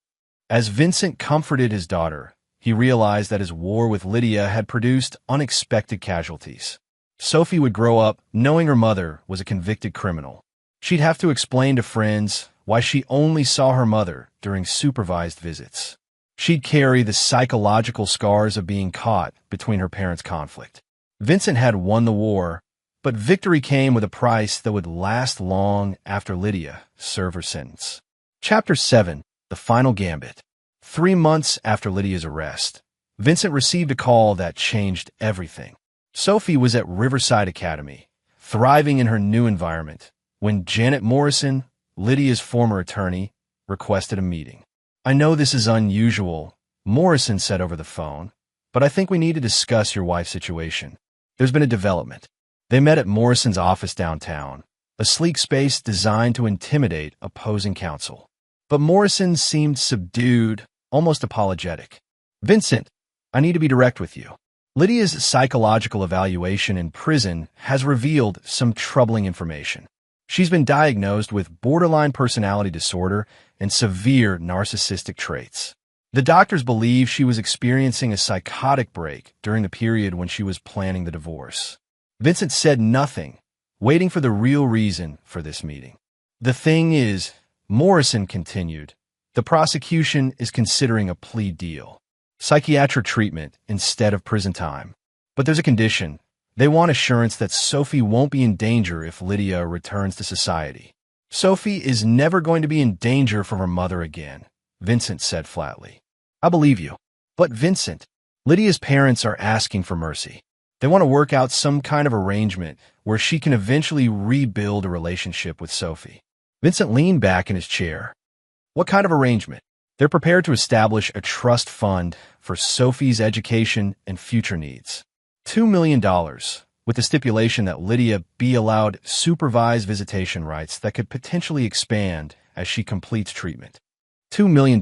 As Vincent comforted his daughter, he realized that his war with Lydia had produced unexpected casualties. Sophie would grow up knowing her mother was a convicted criminal. She'd have to explain to friends why she only saw her mother during supervised visits. She'd carry the psychological scars of being caught between her parents' conflict. Vincent had won the war, but victory came with a price that would last long after Lydia served her sentence. Chapter 7. The Final Gambit. 3 months after Lydia's arrest, Vincent received a call that changed everything. Sophie was at Riverside Academy, thriving in her new environment, when Janet Morrison, Lydia's former attorney, requested a meeting. "I know this is unusual," Morrison said over the phone, "but I think we need to discuss your wife's situation. There's been a development." They met at Morrison's office downtown, a sleek space designed to intimidate opposing counsel. But Morrison seemed subdued, almost apologetic. "Vincent, I need to be direct with you. Lydia's psychological evaluation in prison has revealed some troubling information. She's been diagnosed with borderline personality disorder and severe narcissistic traits. The doctors believe she was experiencing a psychotic break during the period when she was planning the divorce." Vincent said nothing, waiting for the real reason for this meeting. "The thing is," Morrison continued, "the prosecution is considering a plea deal. Psychiatric treatment instead of prison time. But there's a condition. They want assurance that Sophie won't be in danger if Lydia returns to society." "Sophie is never going to be in danger from her mother again," Vincent said flatly. "I believe you. But Vincent, Lydia's parents are asking for mercy. They want to work out some kind of arrangement where she can eventually rebuild a relationship with Sophie." Vincent leaned back in his chair. "What kind of arrangement?" "They're prepared to establish a trust fund for Sophie's education and future needs. $2 million, with the stipulation that Lydia be allowed supervised visitation rights that could potentially expand as she completes treatment." $2 million.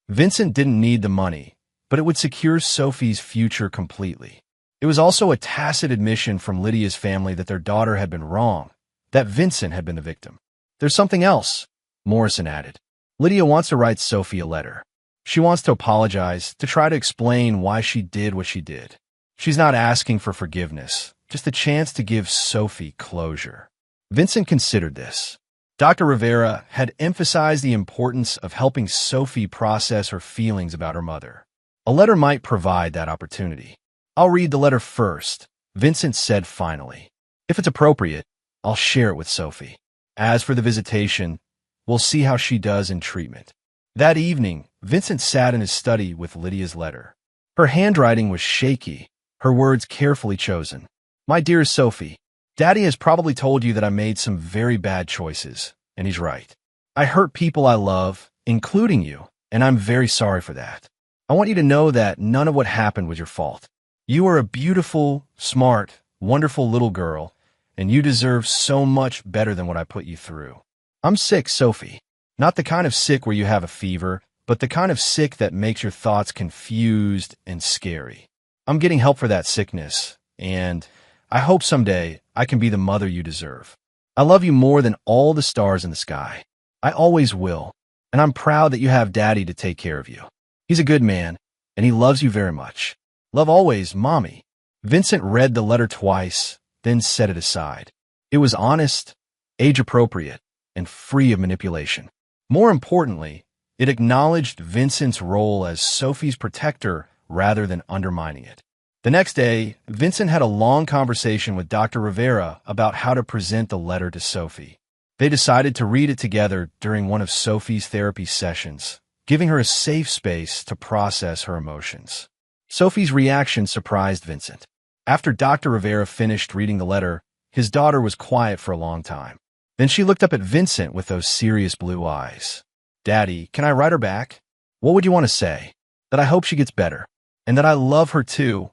Vincent didn't need the money, but it would secure Sophie's future completely. It was also a tacit admission from Lydia's family that their daughter had been wrong, that Vincent had been the victim. "There's something else," Morrison added. "Lydia wants to write Sophie a letter. She wants to apologize, to try to explain why she did what she did. She's not asking for forgiveness, just a chance to give Sophie closure." Vincent considered this. Dr. Rivera had emphasized the importance of helping Sophie process her feelings about her mother. A letter might provide that opportunity. "I'll read the letter first," Vincent said finally. "If it's appropriate, I'll share it with Sophie. As for the visitation, we'll see how she does in treatment." That evening, Vincent sat in his study with Lydia's letter. Her handwriting was shaky, her words carefully chosen. "My dear Sophie, Daddy has probably told you that I made some very bad choices, and he's right. I hurt people I love, including you, and I'm very sorry for that. I want you to know that none of what happened was your fault. You are a beautiful, smart, wonderful little girl, and you deserve so much better than what I put you through. I'm sick, Sophie. Not the kind of sick where you have a fever, but the kind of sick that makes your thoughts confused and scary. I'm getting help for that sickness, and I hope someday I can be the mother you deserve. I love you more than all the stars in the sky. I always will, and I'm proud that you have Daddy to take care of you. He's a good man, and he loves you very much. Love always, Mommy." Vincent read the letter twice, then set it aside. It was honest, age-appropriate, and free of manipulation. More importantly, it acknowledged Vincent's role as Sophie's protector rather than undermining it. The next day, Vincent had a long conversation with Dr. Rivera about how to present the letter to Sophie. They decided to read it together during one of Sophie's therapy sessions, giving her a safe space to process her emotions. Sophie's reaction surprised Vincent. After Dr. Rivera finished reading the letter, his daughter was quiet for a long time. Then she looked up at Vincent with those serious blue eyes. "Daddy, can I write her back? What would you want to say? That I hope she gets better, and that I love her too,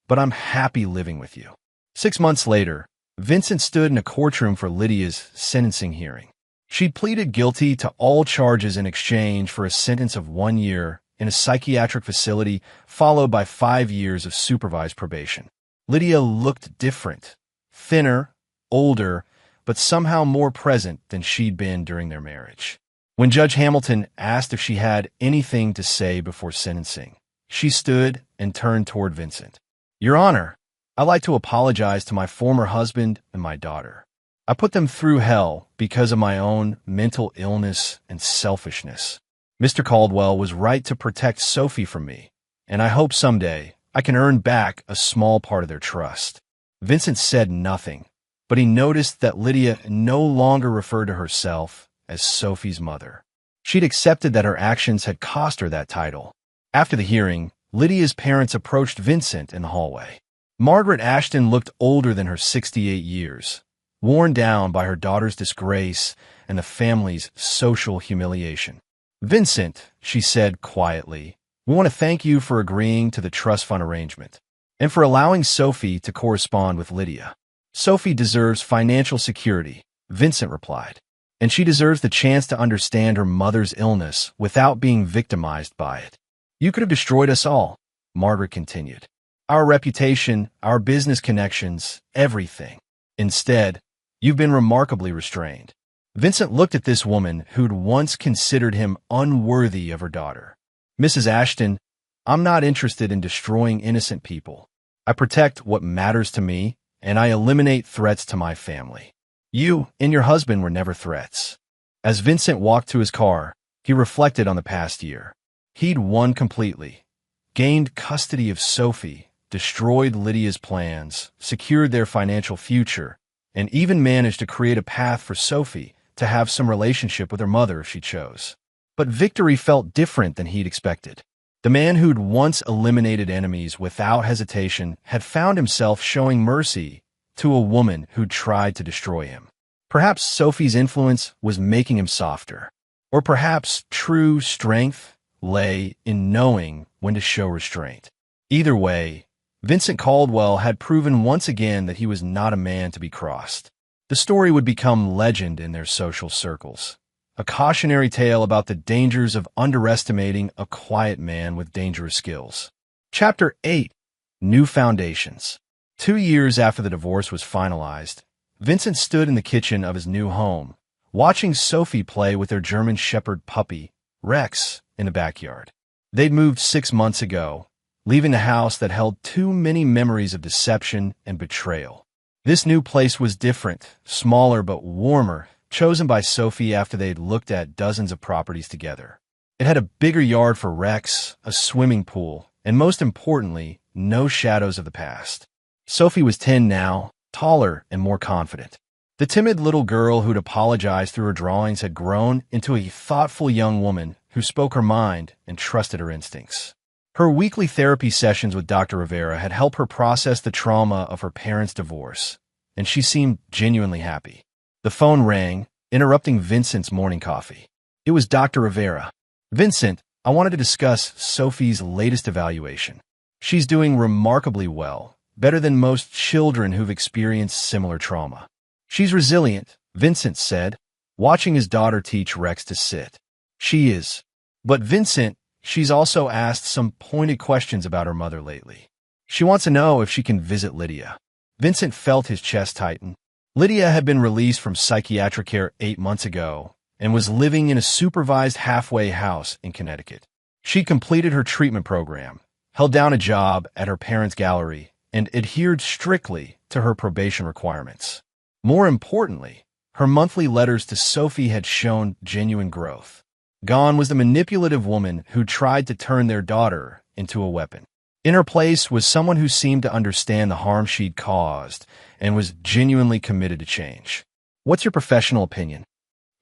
but I'm happy living with you." 6 months later, Vincent stood in a courtroom for Lydia's sentencing hearing. She'd pleaded guilty to all charges in exchange for a sentence of 1 year in a psychiatric facility, followed by 5 years of supervised probation. Lydia looked different, thinner, older, but somehow more present than she'd been during their marriage. When Judge Hamilton asked if she had anything to say before sentencing, she stood and turned toward Vincent. "Your Honor, I'd like to apologize to my former husband and my daughter. I put them through hell because of my own mental illness and selfishness. Mr. Caldwell was right to protect Sophie from me, and I hope someday I can earn back a small part of their trust." Vincent said nothing, but he noticed that Lydia no longer referred to herself as Sophie's mother. She'd accepted that her actions had cost her that title. After the hearing, Lydia's parents approached Vincent in the hallway. Margaret Ashton looked older than her 68 years, worn down by her daughter's disgrace and the family's social humiliation. "Vincent," she said quietly, "we want to thank you for agreeing to the trust fund arrangement and for allowing Sophie to correspond with Lydia. Sophie deserves financial security," Vincent replied, "and she deserves the chance to understand her mother's illness without being victimized by it." "You could have destroyed us all," Margaret continued. "Our reputation, our business connections, everything. Instead, you've been remarkably restrained." Vincent looked at this woman who'd once considered him unworthy of her daughter. "Mrs. Ashton, I'm not interested in destroying innocent people. I protect what matters to me, and I eliminate threats to my family. You and your husband were never threats." As Vincent walked to his car, he reflected on the past year. He'd won completely, gained custody of Sophie, destroyed Lydia's plans, secured their financial future, and even managed to create a path for Sophie to have some relationship with her mother if she chose. But victory felt different than he'd expected. The man who'd once eliminated enemies without hesitation had found himself showing mercy to a woman who'd tried to destroy him. Perhaps Sophie's influence was making him softer. Or perhaps true strength lay in knowing when to show restraint. Either way, Vincent Caldwell had proven once again that he was not a man to be crossed. The story would become legend in their social circles, a cautionary tale about the dangers of underestimating a quiet man with dangerous skills. Chapter 8. New Foundations. 2 years after the divorce was finalized, Vincent stood in the kitchen of his new home, watching Sophie play with their German Shepherd puppy, Rex, in the backyard. They'd moved 6 months ago, leaving a house that held too many memories of deception and betrayal. This new place was different, smaller but warmer, chosen by Sophie after they'd looked at dozens of properties together. It had a bigger yard for Rex, a swimming pool, and most importantly, no shadows of the past. Sophie was 10 now, taller and more confident. The timid little girl who'd apologized through her drawings had grown into a thoughtful young woman who spoke her mind and trusted her instincts. Her weekly therapy sessions with Dr. Rivera had helped her process the trauma of her parents' divorce, and she seemed genuinely happy. The phone rang, interrupting Vincent's morning coffee. It was Dr. Rivera. "Vincent, I wanted to discuss Sophie's latest evaluation. She's doing remarkably well, better than most children who've experienced similar trauma. She's resilient," Vincent said, watching his daughter teach Rex to sit. "She is. But Vincent, she's also asked some pointed questions about her mother lately. She wants to know if she can visit Lydia." Vincent felt his chest tighten. Lydia had been released from psychiatric care 8 months ago and was living in a supervised halfway house in Connecticut. She completed her treatment program, held down a job at her parents' gallery, and adhered strictly to her probation requirements. More importantly, her monthly letters to Sophie had shown genuine growth. Gone was the manipulative woman who tried to turn their daughter into a weapon. In her place was someone who seemed to understand the harm she'd caused and was genuinely committed to change. "What's your professional opinion?"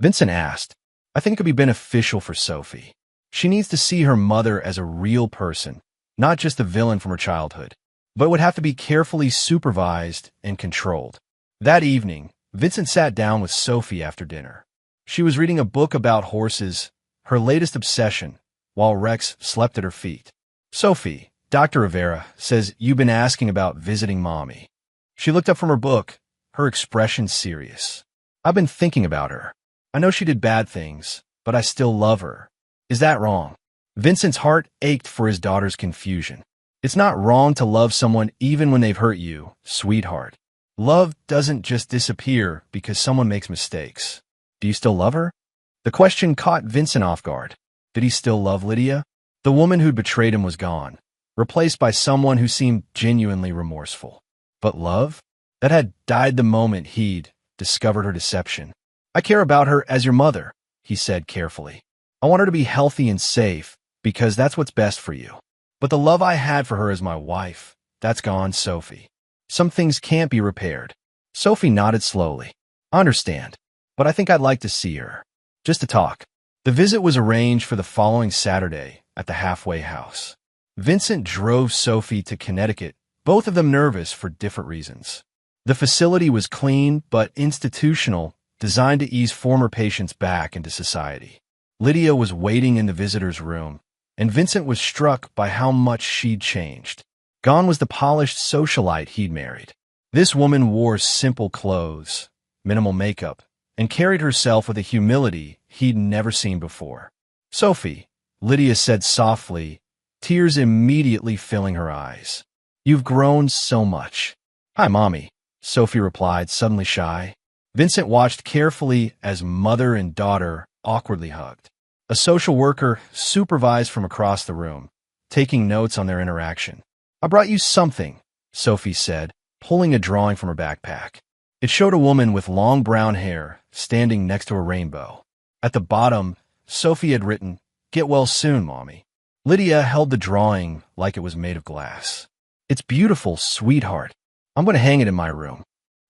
Vincent asked. "I think it could be beneficial for Sophie. She needs to see her mother as a real person, not just a villain from her childhood, but it would have to be carefully supervised and controlled." That evening, Vincent sat down with Sophie after dinner. She was reading a book about horses, her latest obsession, while Rex slept at her feet. "Sophie, Dr. Rivera says you've been asking about visiting Mommy." She looked up from her book, her expression serious. "I've been thinking about her. I know she did bad things, but I still love her. Is that wrong?" Vincent's heart ached for his daughter's confusion. "It's not wrong to love someone even when they've hurt you, sweetheart. Love doesn't just disappear because someone makes mistakes. Do you still love her? The question caught Vincent off guard. Did he still love Lydia? The woman who'd betrayed him was gone, replaced by someone who seemed genuinely remorseful. But love? That had died the moment he'd discovered her deception. I care about her as your mother, he said carefully. I want her to be healthy and safe, because that's what's best for you. But the love I had for her as my wife, that's gone, Sophie. Some things can't be repaired. Sophie nodded slowly. I understand, but I think I'd like to see her. Just to talk. The visit was arranged for the following Saturday at the halfway house. Vincent drove Sophie to Connecticut, both of them nervous for different reasons. The facility was clean but institutional, designed to ease former patients back into society. Lydia was waiting in the visitor's room, and Vincent was struck by how much she'd changed. Gone was the polished socialite he'd married. This woman wore simple clothes, minimal makeup, and carried herself with a humility he'd never seen before. Sophie, Lydia said softly, tears immediately filling her eyes. You've grown so much. Hi, Mommy, Sophie replied, suddenly shy. Vincent watched carefully as mother and daughter awkwardly hugged. A social worker supervised from across the room, taking notes on their interaction. I brought you something, Sophie said, pulling a drawing from her backpack. It showed a woman with long brown hair standing next to a rainbow. At the bottom, Sophie had written, Get well soon, Mommy. Lydia held the drawing like it was made of glass. It's beautiful, sweetheart. I'm going to hang it in my room.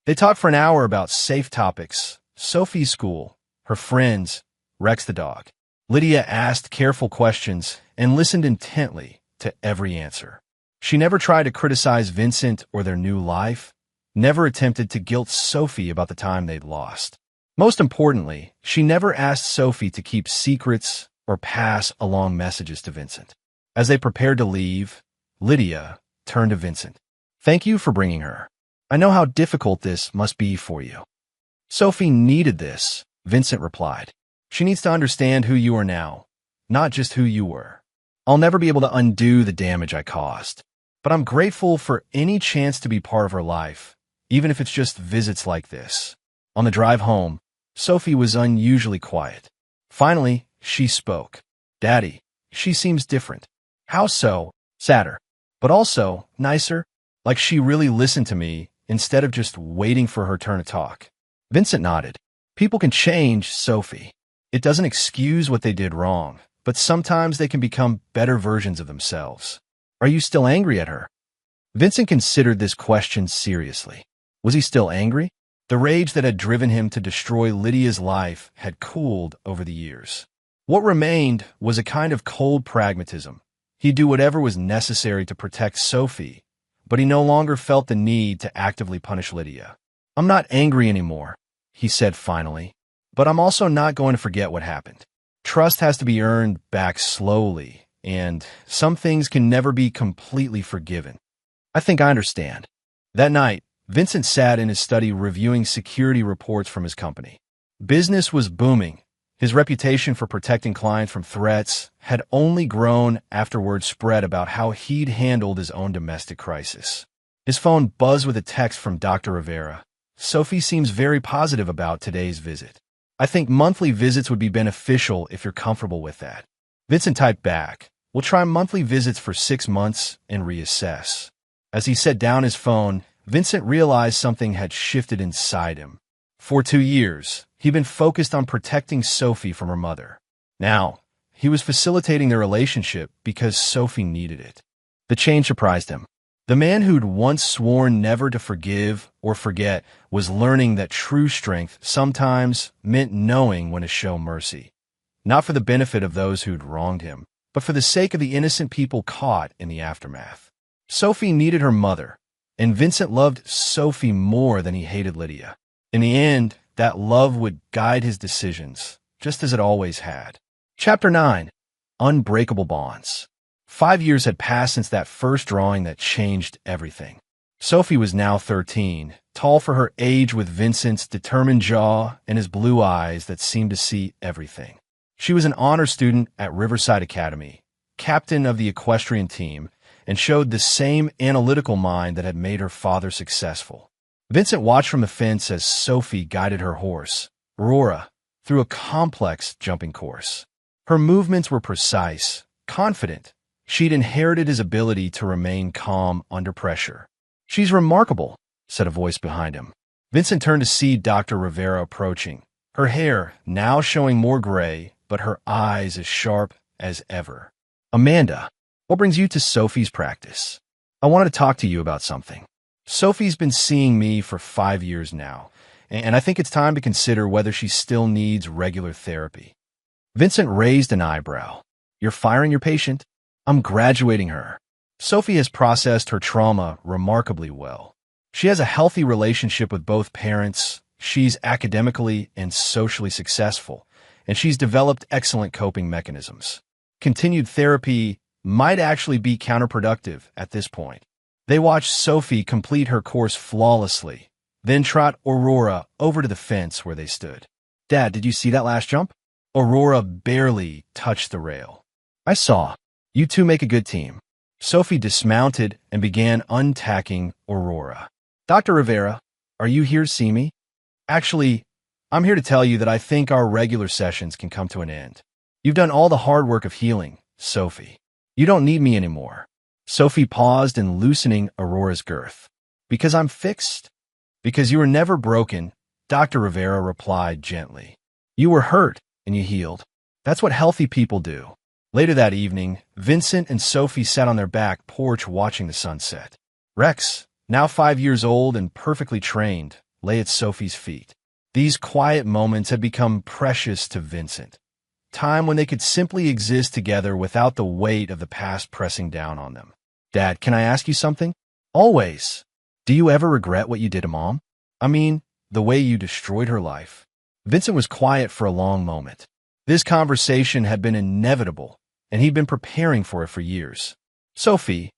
They talked for an hour about safe topics, Sophie's school, her friends, Rex the dog. Lydia asked careful questions and listened intently to every answer. She never tried to criticize Vincent or their new life, never attempted to guilt Sophie about the time they'd lost. Most importantly, she never asked Sophie to keep secrets or pass along messages to Vincent. As they prepared to leave, Lydia turned to Vincent. Thank you for bringing her. I know how difficult this must be for you. Sophie needed this, Vincent replied. She needs to understand who you are now, not just who you were. I'll never be able to undo the damage I caused, but I'm grateful for any chance to be part of her life, even if it's just visits like this. On the drive home, Sophie was unusually quiet. Finally, she spoke. Daddy, she seems different. How so? Sadder, but also nicer, like she really listened to me instead of just waiting for her turn to talk. Vincent nodded. People can change, Sophie. It doesn't excuse what they did wrong, but sometimes they can become better versions of themselves. Are you still angry at her? Vincent considered this question seriously. Was he still angry? The rage that had driven him to destroy Lydia's life had cooled over the years. What remained was a kind of cold pragmatism. He'd do whatever was necessary to protect Sophie, but he no longer felt the need to actively punish Lydia. I'm not angry anymore, he said finally, but I'm also not going to forget what happened. Trust has to be earned back slowly, and some things can never be completely forgiven. I think I understand. That night, Vincent sat in his study reviewing security reports from his company. Business was booming. His reputation for protecting clients from threats had only grown after word spread about how he'd handled his own domestic crisis. His phone buzzed with a text from Dr. Rivera. Sophie seems very positive about today's visit. I think monthly visits would be beneficial if you're comfortable with that. Vincent typed back, We'll try monthly visits for 6 months and reassess. As he set down his phone, Vincent realized something had shifted inside him. For 2 years, he'd been focused on protecting Sophie from her mother. Now, he was facilitating their relationship because Sophie needed it. The change surprised him. The man who'd once sworn never to forgive or forget was learning that true strength sometimes meant knowing when to show mercy. Not for the benefit of those who'd wronged him, but for the sake of the innocent people caught in the aftermath. Sophie needed her mother, and Vincent loved Sophie more than he hated Lydia. In the end, that love would guide his decisions, just as it always had. Chapter 9. Unbreakable Bonds. 5 years had passed since that first drawing that changed everything. Sophie was now 13, tall for her age with Vincent's determined jaw and his blue eyes that seemed to see everything. She was an honor student at Riverside Academy, captain of the equestrian team, and showed the same analytical mind that had made her father successful. Vincent watched from the fence as Sophie guided her horse, Aurora, through a complex jumping course. Her movements were precise, confident. She'd inherited his ability to remain calm under pressure. "She's remarkable," said a voice behind him. Vincent turned to see Dr. Rivera approaching, her hair now showing more gray, but her eyes as sharp as ever. "Amanda, what brings you to Sophie's practice? I wanted to talk to you about something. Sophie's been seeing me for 5 years now, and I think it's time to consider whether she still needs regular therapy." Vincent raised an eyebrow. "You're firing your patient?" "I'm graduating her. Sophie has processed her trauma remarkably well. She has a healthy relationship with both parents, she's academically and socially successful, and she's developed excellent coping mechanisms. Continued therapy might actually be counterproductive at this point." They watched Sophie complete her course flawlessly, then trot Aurora over to the fence where they stood. "Dad, did you see that last jump?" Aurora barely touched the rail. "I saw. You two make a good team." Sophie dismounted and began untacking Aurora. "Dr. Rivera, are you here to see me?" "Actually, I'm here to tell you that I think our regular sessions can come to an end. You've done all the hard work of healing, Sophie. You don't need me anymore." Sophie paused in loosening Aurora's girth. "Because I'm fixed?" "Because you were never broken," Dr. Rivera replied gently. "You were hurt, and you healed. That's what healthy people do." Later that evening, Vincent and Sophie sat on their back porch watching the sunset. Rex, now 5 years old and perfectly trained, lay at Sophie's feet. These quiet moments had become precious to Vincent. Time when they could simply exist together without the weight of the past pressing down on them. "Dad, can I ask you something?" "Always." "Do you ever regret what you did to Mom? I mean, the way you destroyed her life?" Vincent was quiet for a long moment. This conversation had been inevitable, and he'd been preparing for it for years. "Sophie,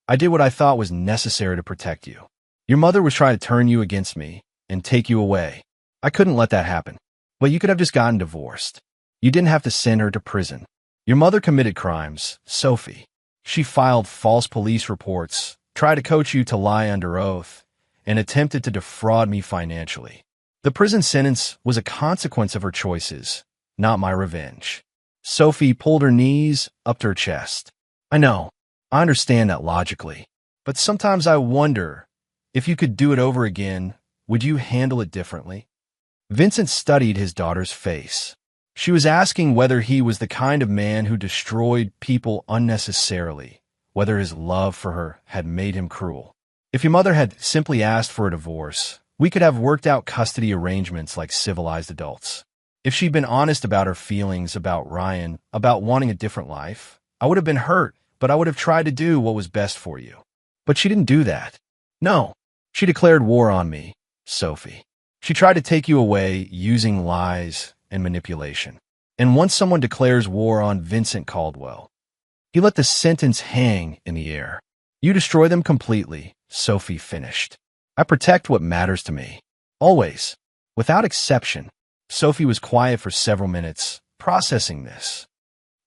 I did what I thought was necessary to protect you. Your mother was trying to turn you against me and take you away. I couldn't let that happen. But you could have just gotten divorced. You didn't have to send her to prison. Your mother committed crimes, Sophie. She filed false police reports, tried to coach you to lie under oath, and attempted to defraud me financially. The prison sentence was a consequence of her choices, not my revenge." Sophie pulled her knees up to her chest. "I know. I understand that logically. But sometimes I wonder, if you could do it over again, would you handle it differently?" Vincent studied his daughter's face. She was asking whether he was the kind of man who destroyed people unnecessarily, whether his love for her had made him cruel. "If your mother had simply asked for a divorce, we could have worked out custody arrangements like civilized adults. If she'd been honest about her feelings about Ryan, about wanting a different life, I would have been hurt, but I would have tried to do what was best for you. But she didn't do that. No, she declared war on me, Sophie. She tried to take you away using lies and manipulation. And once someone declares war on Vincent Caldwell, he let the sentence hang in the air. You destroy them completely," Sophie finished. "I protect what matters to me. Always. Without exception." Sophie was quiet for several minutes, processing this.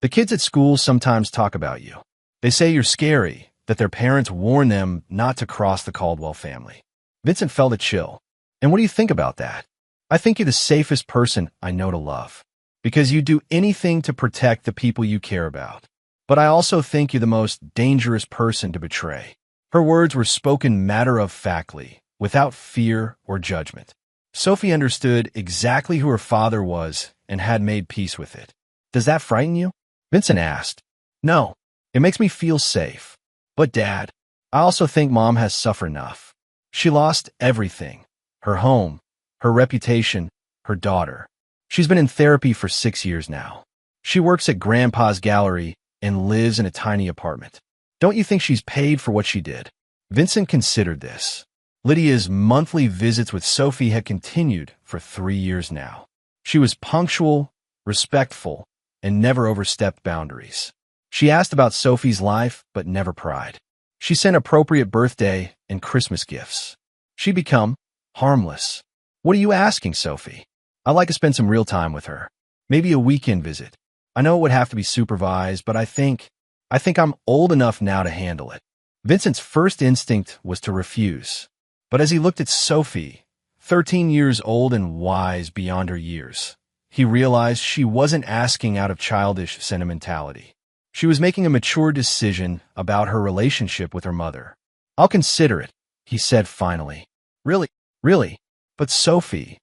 "The kids at school sometimes talk about you. They say you're scary, that their parents warn them not to cross the Caldwell family." Vincent felt a chill. "And what do you think about that?" "I think you're the safest person I know to love, because you do anything to protect the people you care about. But I also think you're the most dangerous person to betray." Her words were spoken matter-of-factly, without fear or judgment. Sophie understood exactly who her father was and had made peace with it. "Does that frighten you?" Vincent asked. "No, it makes me feel safe. But Dad, I also think Mom has suffered enough. She lost everything. Her home, her reputation, her daughter. She's been in therapy for 6 years now. She works at Grandpa's gallery and lives in a tiny apartment. Don't you think she's paid for what she did?" Vincent considered this. Lydia's monthly visits with Sophie had continued for 3 years now. She was punctual, respectful, and never overstepped boundaries. She asked about Sophie's life, but never pried. She sent appropriate birthday and Christmas gifts. She'd become harmless. "What are you asking, Sophie? I'd like to spend some real time with her. Maybe a weekend visit. I know it would have to be supervised, but I think I'm old enough now to handle it." Vincent's first instinct was to refuse. But as he looked at Sophie, 13 years old and wise beyond her years, he realized she wasn't asking out of childish sentimentality. She was making a mature decision about her relationship with her mother. "I'll consider it," he said finally. "Really? Really? But Sophie,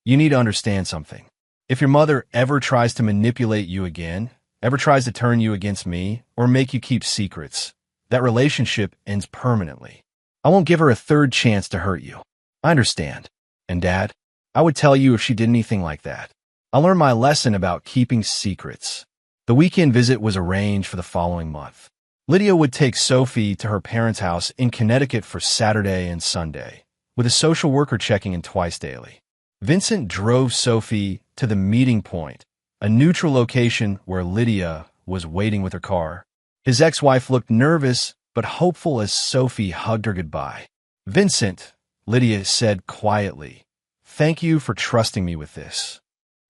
you need to understand something. If your mother ever tries to manipulate you again, ever tries to turn you against me, or make you keep secrets, that relationship ends permanently. I won't give her a third chance to hurt you. I understand. And Dad, I would tell you if she did anything like that. I learned my lesson about keeping secrets." The weekend visit was arranged for the following month. Lydia would take Sophie to her parents' house in Connecticut for Saturday and Sunday, with a social worker checking in twice daily. Vincent drove Sophie to the meeting point, a neutral location where Lydia was waiting with her car. His ex-wife looked nervous but hopeful as Sophie hugged her goodbye. "Vincent," Lydia said quietly, "thank you for trusting me with this."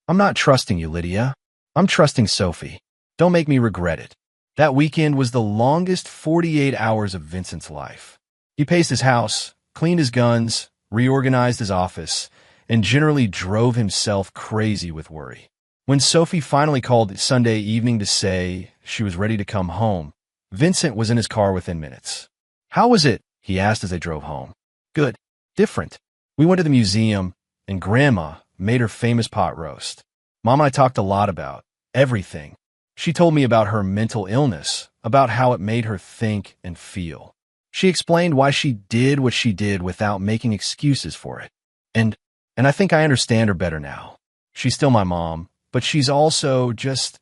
"I'm not trusting you, Lydia. I'm trusting Sophie. Don't make me regret it." That weekend was the longest 48 hours of Vincent's life. He paced his house, cleaned his guns, reorganized his office, and generally drove himself crazy with worry. When Sophie finally called Sunday evening to say she was ready to come home, Vincent was in his car within minutes. "How was it?" he asked as they drove home. "Good. Different. We went to the museum, and Grandma made her famous pot roast. Mom and I talked a lot about everything. She told me about her mental illness, about how it made her think and feel. She explained why she did what she did without making excuses for it. And I think I understand her better now. She's still my mom, but she's also just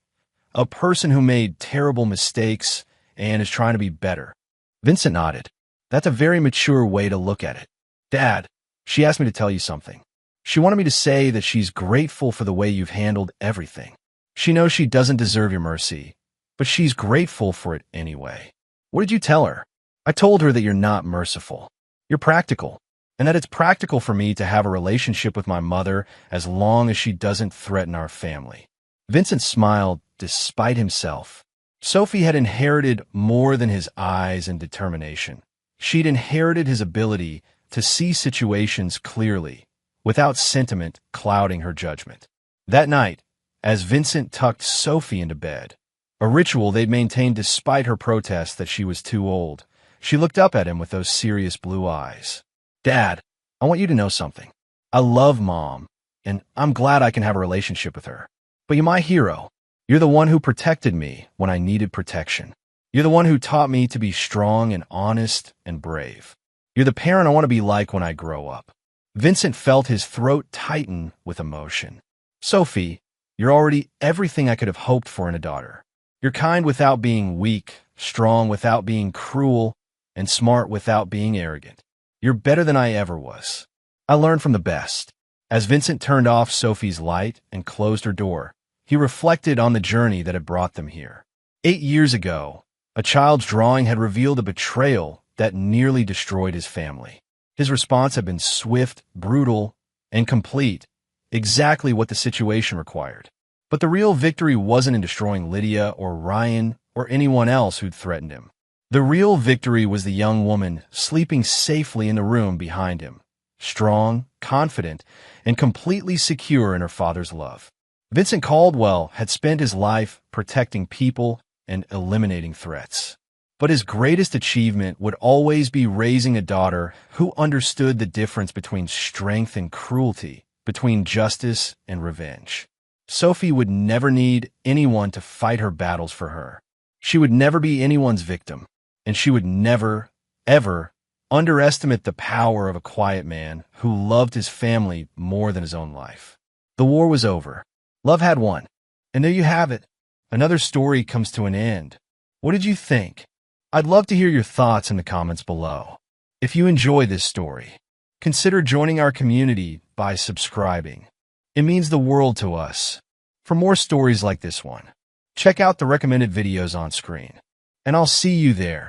a person who made terrible mistakes and is trying to be better." Vincent nodded. "That's a very mature way to look at it. Dad, she asked me to tell you something. She wanted me to say that she's grateful for the way you've handled everything. She knows she doesn't deserve your mercy, but she's grateful for it anyway." "What did you tell her?" "I told her that you're not merciful. You're practical, and that it's practical for me to have a relationship with my mother as long as she doesn't threaten our family." Vincent smiled despite himself. Sophie had inherited more than his eyes and determination. She'd inherited his ability to see situations clearly, without sentiment clouding her judgment. That night, as Vincent tucked Sophie into bed, a ritual they'd maintained despite her protests that she was too old, she looked up at him with those serious blue eyes. "Dad, I want you to know something. I love Mom, and I'm glad I can have a relationship with her. But you're my hero. You're the one who protected me when I needed protection. You're the one who taught me to be strong and honest and brave. You're the parent I want to be like when I grow up." Vincent felt his throat tighten with emotion. "Sophie, you're already everything I could have hoped for in a daughter. You're kind without being weak, strong without being cruel, and smart without being arrogant. You're better than I ever was. I learned from the best." As Vincent turned off Sophie's light and closed her door, he reflected on the journey that had brought them here. 8 years ago, a child's drawing had revealed a betrayal that nearly destroyed his family. His response had been swift, brutal, and complete, exactly what the situation required. But the real victory wasn't in destroying Lydia or Ryan or anyone else who'd threatened him. The real victory was the young woman sleeping safely in the room behind him, strong, confident, and completely secure in her father's love. Vincent Caldwell had spent his life protecting people and eliminating threats. But his greatest achievement would always be raising a daughter who understood the difference between strength and cruelty, between justice and revenge. Sophie would never need anyone to fight her battles for her. She would never be anyone's victim, and she would never, ever underestimate the power of a quiet man who loved his family more than his own life. The war was over. Love had won. And there you have it. Another story comes to an end. What did you think? I'd love to hear your thoughts in the comments below. If you enjoy this story, consider joining our community by subscribing. It means the world to us. For more stories like this one, check out the recommended videos on screen. And I'll see you there.